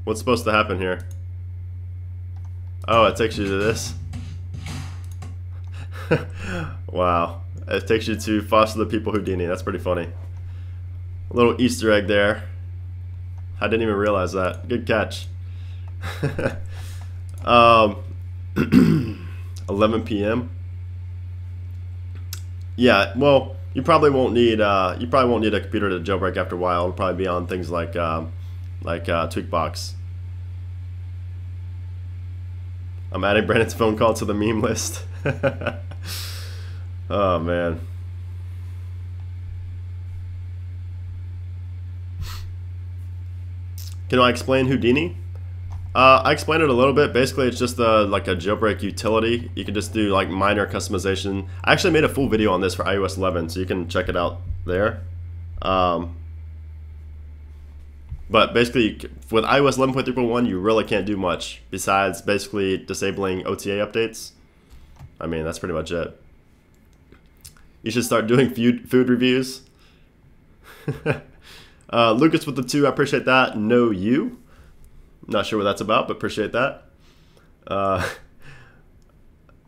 What's supposed to happen here? Oh, it takes you to this. Wow. It takes you to Foster the People Houdini. That's pretty funny. A little Easter egg there. I didn't even realize that. Good catch. 11 p.m. Yeah, well, you probably won't need a computer to jailbreak after a while. It'll probably be on things like Tweakbox. I'm adding Brandon's phone call to the meme list. Oh man. Can I explain Houdini? I explained it a little bit. Basically, it's just like a jailbreak utility. You can just do like minor customization. I actually made a full video on this for iOS 11, so you can check it out there. But basically, with iOS 11.3.1, you really can't do much besides basically disabling OTA updates. I mean, that's pretty much it. You should start doing food reviews. Lucas with the 2, I appreciate that. No, you. Not sure what that's about, but appreciate that. I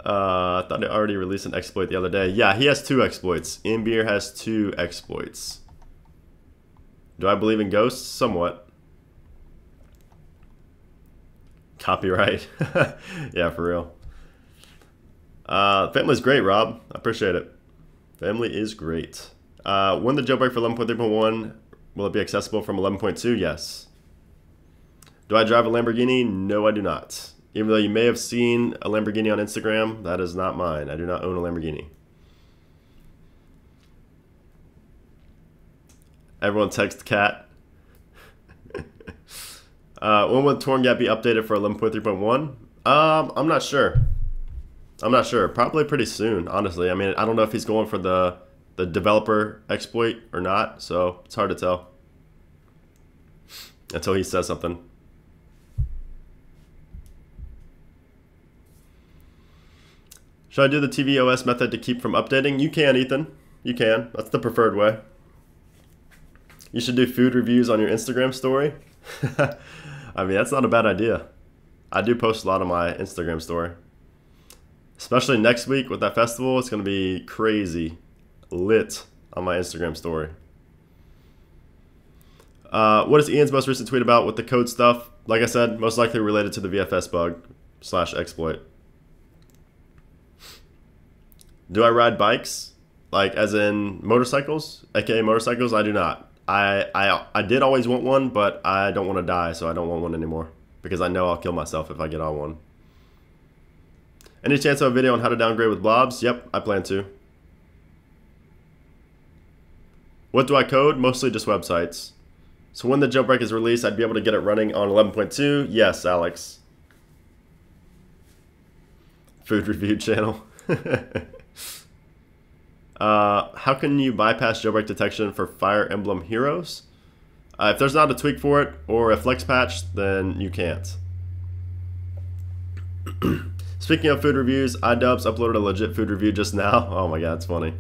thought I already released an exploit the other day. Yeah, he has 2 exploits. Beer has 2 exploits. Do I believe in ghosts? Somewhat. Copyright. Yeah, for real. Family's great, Rob. I appreciate it. Family is great. When the jailbreak for 11.3.1, will it be accessible from 11.2? Yes. Do I drive a Lamborghini? No, I do not. Even though you may have seen a Lamborghini on Instagram, that is not mine. I do not own a Lamborghini. Everyone text cat. When will TornGap be updated for 11.3.1? I'm not sure. I'm not sure. Probably pretty soon, honestly. I mean, I don't know if he's going for the developer exploit or not, so it's hard to tell until he says something. Should I do the tvOS method to keep from updating? You can, Ethan. You can. That's the preferred way. You should do food reviews on your Instagram story. I mean, that's not a bad idea. I do post a lot on my Instagram story. Especially next week with that festival, it's going to be crazy lit on my Instagram story. What is Ian's most recent tweet about with the code stuff? Like I said, most likely related to the VFS bug / exploit. Do I ride bikes? Like as in motorcycles? AKA motorcycles? I do not. I did always want one, but I don't want to die, so I don't want one anymore. Because I know I'll kill myself if I get on one. Any chance of a video on how to downgrade with blobs? Yep, I plan to. What do I code? Mostly just websites. So when the jailbreak is released, I'd be able to get it running on 11.2? Yes, Alex. Food review channel. How can you bypass jailbreak detection for Fire Emblem Heroes? If there's not a tweak for it or a flex patch, then you can't. Speaking of food reviews, iDubbbz uploaded a legit food review just now. Oh my god, it's funny.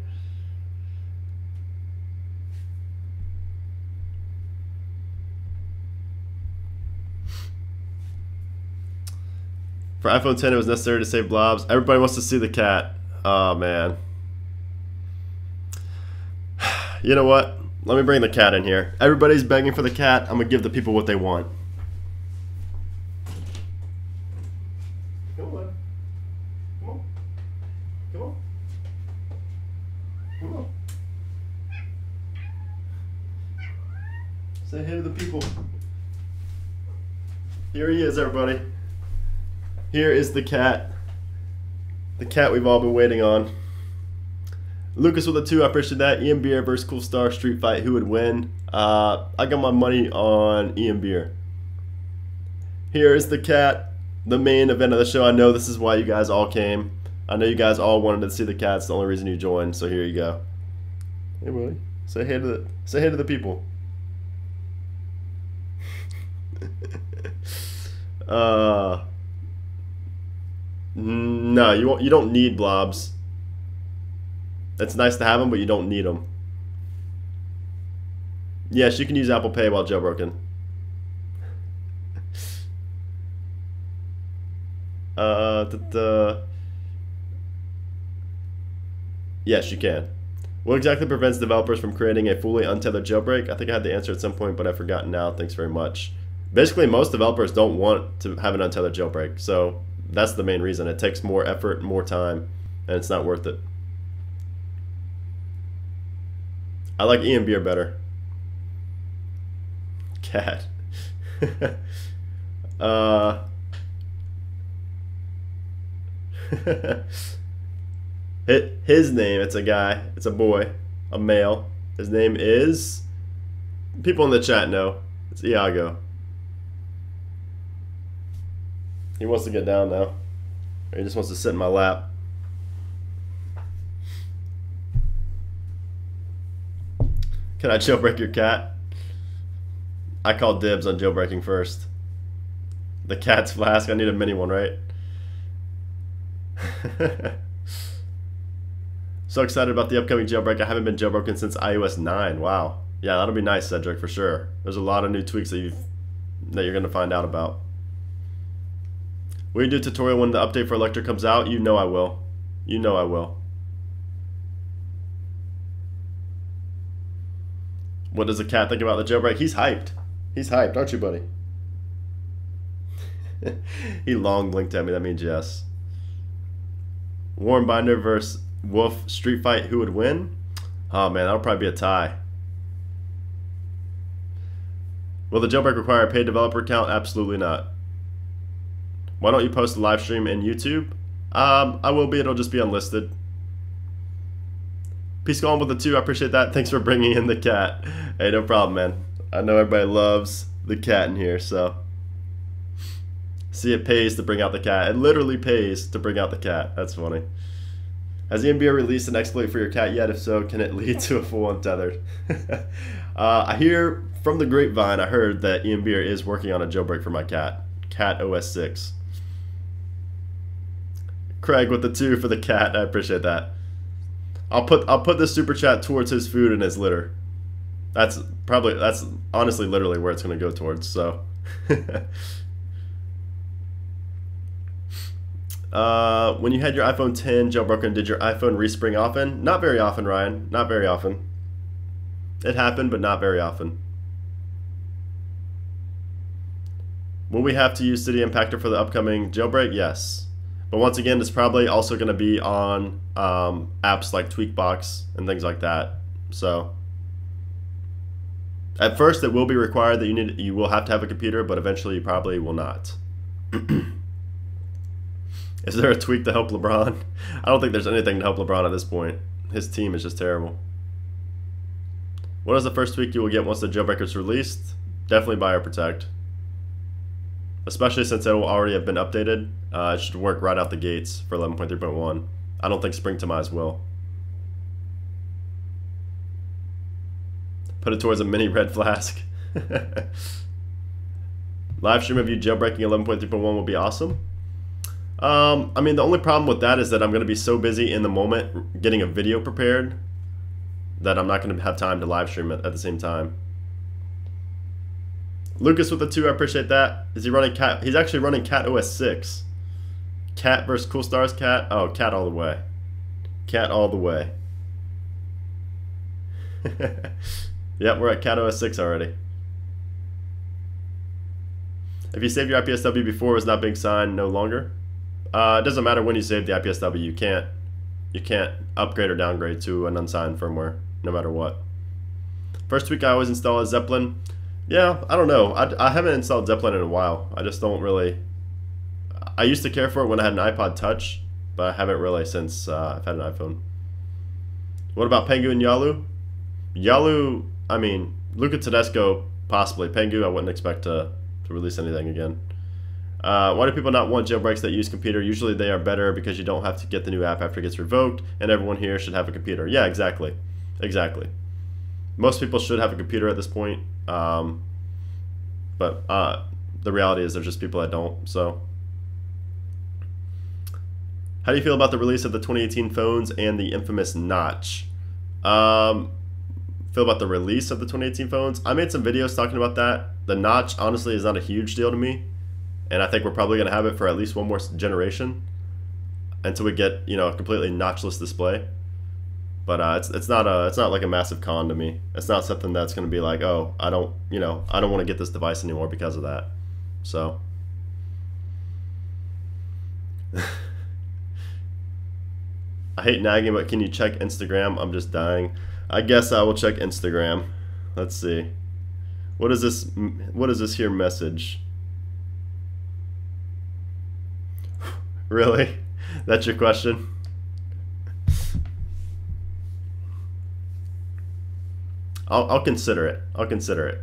For iPhone 10, it was necessary to save blobs. Everybody wants to see the cat. Oh man. You know what? Let me bring the cat in here. Everybody's begging for the cat. I'm gonna give the people what they want. Come on. Come on. Come on. Come on. Say hey to the people. Here he is, everybody. Here is the cat. The cat we've all been waiting on. Lucas with a 2, I appreciate that. Ian Beer versus Cool Star Street Fight. Who would win? I got my money on Ian Beer. Here is the cat, the main event of the show. I know this is why you guys all came. I know you guys all wanted to see the cat. It's the only reason you joined. So here you go. Hey, buddy. Say hey to the people. No, you don't need blobs. It's nice to have them, but you don't need them. Yes, you can use Apple Pay while jailbroken. Yes, you can. What exactly prevents developers from creating a fully untethered jailbreak? I think I had the answer at some point, but I've forgotten now. Thanks very much. Basically, most developers don't want to have an untethered jailbreak, so that's the main reason. It takes more effort, more time, and it's not worth it. I like Ian Beer better. Cat. His name, it's a guy, it's a boy, a male. His name is, people in the chat know, it's Iago. He wants to get down now. Or he just wants to sit in my lap. Can I jailbreak your cat? I call dibs on jailbreaking first. The cat's flask. I need a mini one, right? So excited about the upcoming jailbreak. I haven't been jailbroken since iOS 9. Wow. Yeah, that'll be nice, Cedric, for sure. There's a lot of new tweaks that you're going to find out about. Will you do a tutorial when the update for Electric comes out? You know I will. You know I will. What does the cat think about the jailbreak? He's hyped. He's hyped, aren't you, buddy? He long blinked at me. That means yes. Warren Binder versus Wolf Street Fight. Who would win? Oh man, that'll probably be a tie. Will the jailbreak require a paid developer account? Absolutely not. Why don't you post a live stream in YouTube? I will be. It'll just be unlisted. Peace going with the 2. I appreciate that. Thanks for bringing in the cat. Hey, no problem, man. I know everybody loves the cat in here, so. See, it pays to bring out the cat. It literally pays to bring out the cat. That's funny. Has the NBA released an exploit for your cat yet? If so, can it lead to a full untethered? I hear from the grapevine, I heard that Ian Beer is working on a jailbreak for my cat. Cat OS 6. Craig with the 2 for the cat. I appreciate that. I'll put this super chat towards his food and his litter. That's honestly literally where it's going to go towards. So, when you had your iPhone 10 jailbroken, did your iPhone respring often? Not very often, Ryan. Not very often. It happened, but not very often. Will we have to use City Impactor for the upcoming jailbreak? Yes. But once again, it's probably also going to be on apps like Tweakbox and things like that. So at first, it will be required that you will have to have a computer, but eventually you probably will not. Is there a tweak to help LeBron? I don't think there's anything to help LeBron at this point. His team is just terrible. What is the first tweak you will get once the jailbreak is released? Definitely BioProtect. Especially since it will already have been updated. It should work right out the gates for 11.3.1. I don't think Springtomize will. Put it towards a mini red flask. Live stream of you jailbreaking 11.3.1 will be awesome. I mean, the only problem with that is that I'm going to be so busy in the moment getting a video prepared that I'm not going to have time to live stream it at the same time. Lucas with the 2, I appreciate that. Is he running Cat? He's actually running Cat OS 6. Cat versus Cool Stars Cat? Oh, Cat all the way. Cat all the way. Yep, we're at Cat OS 6 already. If you saved your IPSW before it was not being signed, no longer. It doesn't matter when you save the IPSW. You can't upgrade or downgrade to an unsigned firmware, no matter what. First week I always install a Zeppelin. Yeah, I don't know. I haven't installed Zeppelin in a while. I just don't really. I used to care for it when I had an iPod Touch, but I haven't really since I've had an iPhone. What about Pengu and Yalu? Yalu, I mean, Luca Tedesco, possibly. Pengu, I wouldn't expect to release anything again. Why do people not want jailbreaks that use computer? Usually they are better because you don't have to get the new app after it gets revoked, and everyone here should have a computer. Yeah, exactly. Exactly. Most people should have a computer at this point, but the reality is there's just people that don't. So, how do you feel about the release of the 2018 phones and the infamous notch? Feel about the release of the 2018 phones? I made some videos talking about that. The notch, honestly, is not a huge deal to me. And I think we're probably going to have it for at least one more generation until we get, you know, a completely notchless display. But it's not like a massive con to me. It's not something that's going to be like, oh, I don't want to get this device anymore because of that. So I hate nagging, but can you check Instagram? I'm just dying. I guess I will check Instagram. Let's see. What is this? What is this here message? Really? That's your question? I'll consider it. I'll consider it.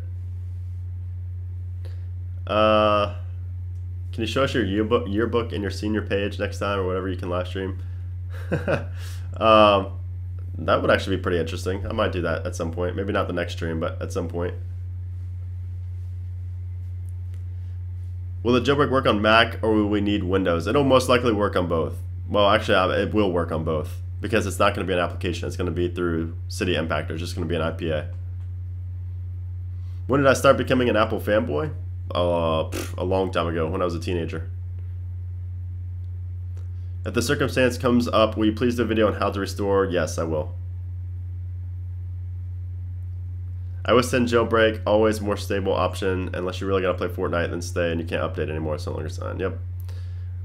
Can you show us your yearbook and your senior page next time or whatever you can live stream? That would actually be pretty interesting. I might do that at some point. Maybe not the next stream, but at some point. Will the jailbreak work on Mac or will we need Windows? It'll most likely work on both. Well, actually, it will work on both because it's not going to be an application. It's going to be through City Impactor. It's just going to be an IPA. When did I start becoming an Apple fanboy? A long time ago when I was a teenager. If the circumstance comes up, will you please do a video on how to restore? Yes, I will. iOS 10 jailbreak, always more stable option unless you really got to play Fortnite, then stay and you can't update anymore. It's no longer signed. Yep.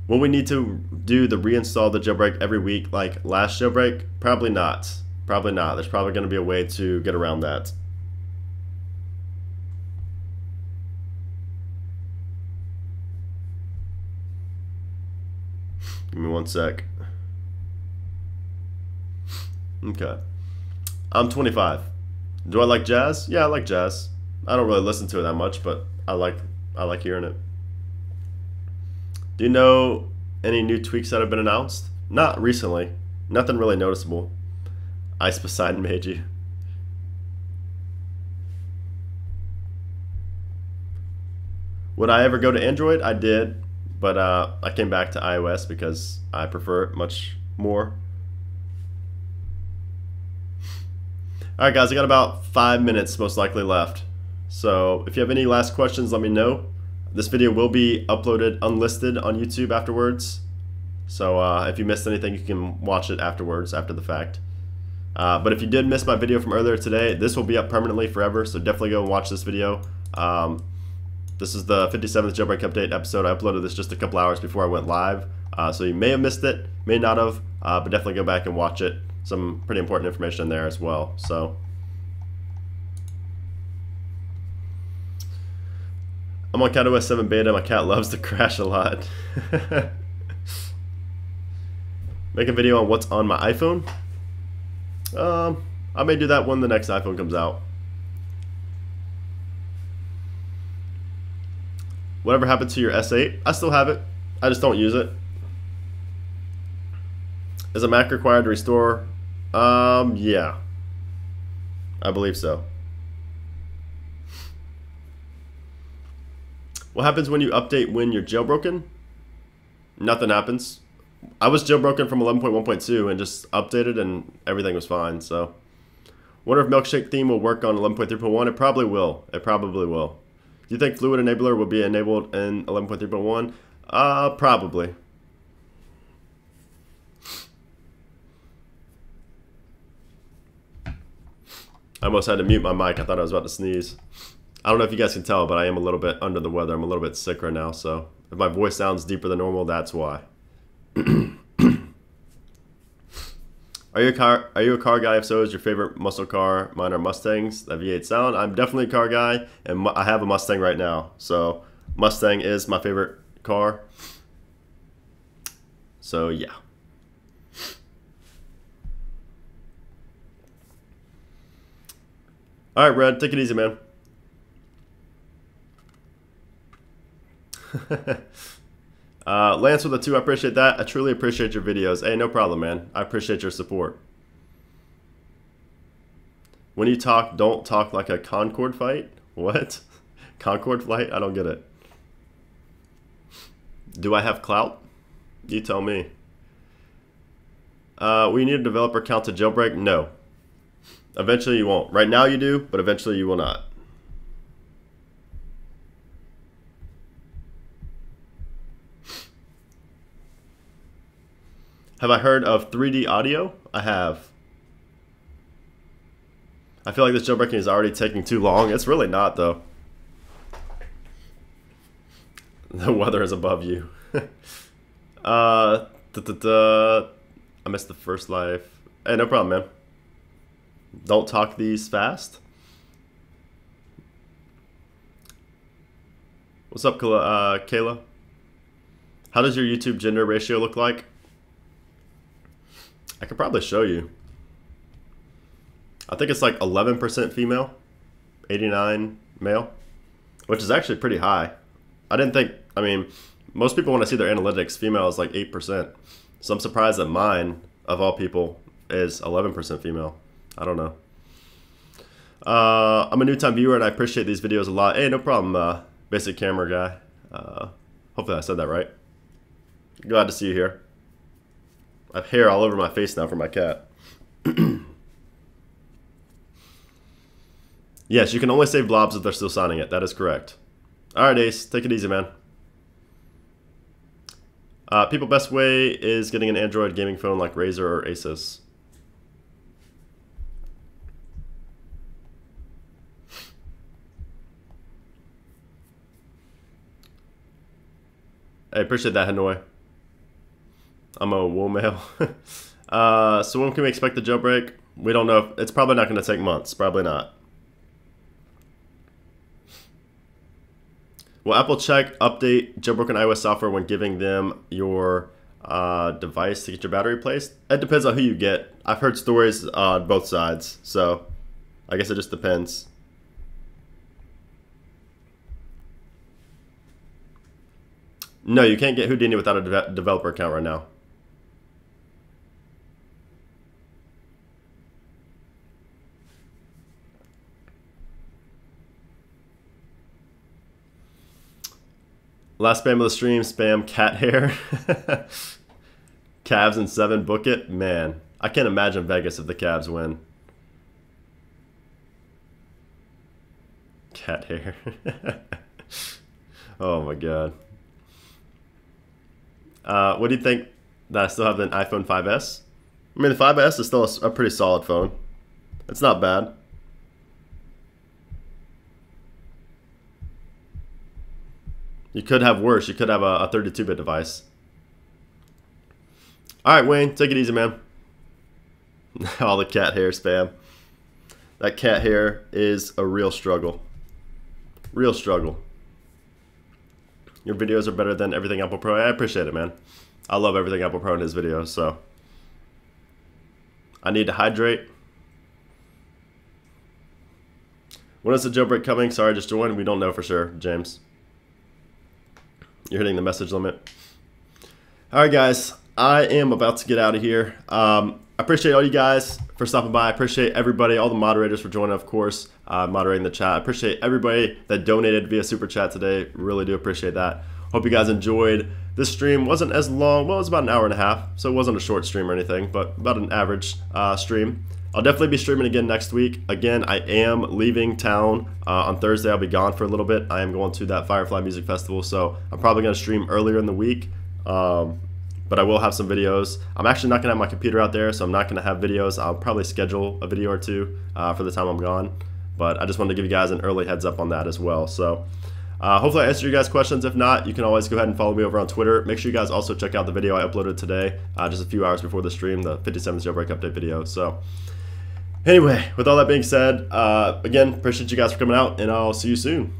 Will we need to do the reinstall the jailbreak every week like last jailbreak? Probably not. Probably not. There's probably going to be a way to get around that. Give me one sec. Okay. I'm 25. Do I like jazz? Yeah, I like jazz. I don't really listen to it that much, but I like hearing it. Do you know any new tweaks that have been announced? Not recently. Nothing really noticeable. Ice Poseidon made you. Would I ever go to Android? I did, but I came back to iOS because I prefer it much more. Alright guys, I got about 5 minutes most likely left. So if you have any last questions, let me know. This video will be uploaded unlisted on YouTube afterwards. So if you missed anything, you can watch it afterwards, after the fact. But if you did miss my video from earlier today, this will be up permanently forever, so definitely go and watch this video. This is the 57th Jailbreak Update episode. I uploaded this just a couple hours before I went live, so you may have missed it, may not have, but definitely go back and watch it. Some pretty important information in there as well. So I'm on iOS 7 beta. My cat loves to crash a lot. Make a video on what's on my iPhone. I may do that when the next iPhone comes out. Whatever happened to your S8? I still have it. I just don't use it. Is a Mac required to restore? Yeah. I believe so. What happens when you update when you're jailbroken? Nothing happens. I was jailbroken from 11.1.2 and just updated and everything was fine, so. Wonder if Milkshake theme will work on 11.3.1? It probably will. It probably will. Do you think Fluid Enabler will be enabled in 11.3.1? Probably. I almost had to mute my mic. I thought I was about to sneeze. I don't know if you guys can tell, but I am a little bit under the weather. I'm a little bit sick right now, so if my voice sounds deeper than normal, that's why. Are you a car guy? If so, is your favorite muscle car? Mine are Mustangs. That V8 sound. I'm definitely a car guy, and I have a Mustang right now. So Mustang is my favorite car. So yeah. All right, Red, take it easy, man. Lance with a 2, I appreciate that. I truly appreciate your videos. Hey, no problem, man. I appreciate your support. When you talk, don't talk like a Concorde fight. What? Concorde fight? I don't get it. Do I have clout? You tell me. We need a developer account to jailbreak? No. Eventually you won't. Right now you do, but eventually you will not. Have I heard of 3D audio? I have. I feel like this jailbreaking is already taking too long. It's really not, though. The weather is above you. I missed the first life. Hey, no problem, man. Don't talk these fast. What's up, Kayla? How does your YouTube gender ratio look like? I could probably show you. I think it's like 11% female, 89 male, which is actually pretty high. I didn't think, I mean, most people when I see their analytics, female is like 8%. So I'm surprised that mine, of all people, is 11% female. I don't know. I'm a new time viewer and I appreciate these videos a lot. Hey, no problem, basic camera guy. Hopefully I said that right. Glad to see you here. I have hair all over my face now from my cat. Yes, you can only save blobs if they're still signing it. That is correct. Alright, Ace. Take it easy, man. People's best way is getting an Android gaming phone like Razer or Asus. I appreciate that, Hanoi. I'm a wool male. So when can we expect the jailbreak? We don't know. It's probably not going to take months. Probably not. Will Apple check, update jailbroken iOS software when giving them your device to get your battery replaced? It depends on who you get. I've heard stories on both sides. So I guess it just depends. No, you can't get Houdini without a developer account right now. Last spam of the stream, spam cat hair. Cavs in 7, book it. Man, I can't imagine Vegas if the Cavs win. Cat hair. Oh my god. What do you think that I still have an iPhone 5S? I mean, the 5S is still a pretty solid phone. It's not bad. You could have worse. You could have a 32-bit device. All right, Wayne, take it easy, man. All the cat hair spam. That cat hair is a real struggle. Real struggle. Your videos are better than everything Apple Pro. I appreciate it, man. I love everything Apple Pro in his videos, so. I need to hydrate. When is the jailbreak coming? Sorry, I just joined. We don't know for sure, James. You're hitting the message limit. All right, guys. I am about to get out of here. I appreciate all you guys for stopping by. I appreciate everybody, all the moderators for joining, of course, moderating the chat. I appreciate everybody that donated via Super Chat today. Really do appreciate that. Hope you guys enjoyed. This stream wasn't as long. Well, it was about an hour and a half, so it wasn't a short stream or anything, but about an average stream. I'll definitely be streaming again next week. Again, I am leaving town on Thursday. I'll be gone for a little bit. I am going to that Firefly Music Festival, so I'm probably going to stream earlier in the week. But I will have some videos. I'm actually not going to have my computer out there, so I'm not going to have videos. I'll probably schedule a video or two for the time I'm gone. But I just wanted to give you guys an early heads up on that as well. So hopefully I answered your guys' questions. If not, you can always go ahead and follow me over on Twitter. Make sure you guys also check out the video I uploaded today, just a few hours before the stream, the 57th jailbreak update video. So anyway, with all that being said, again, appreciate you guys for coming out, and I'll see you soon.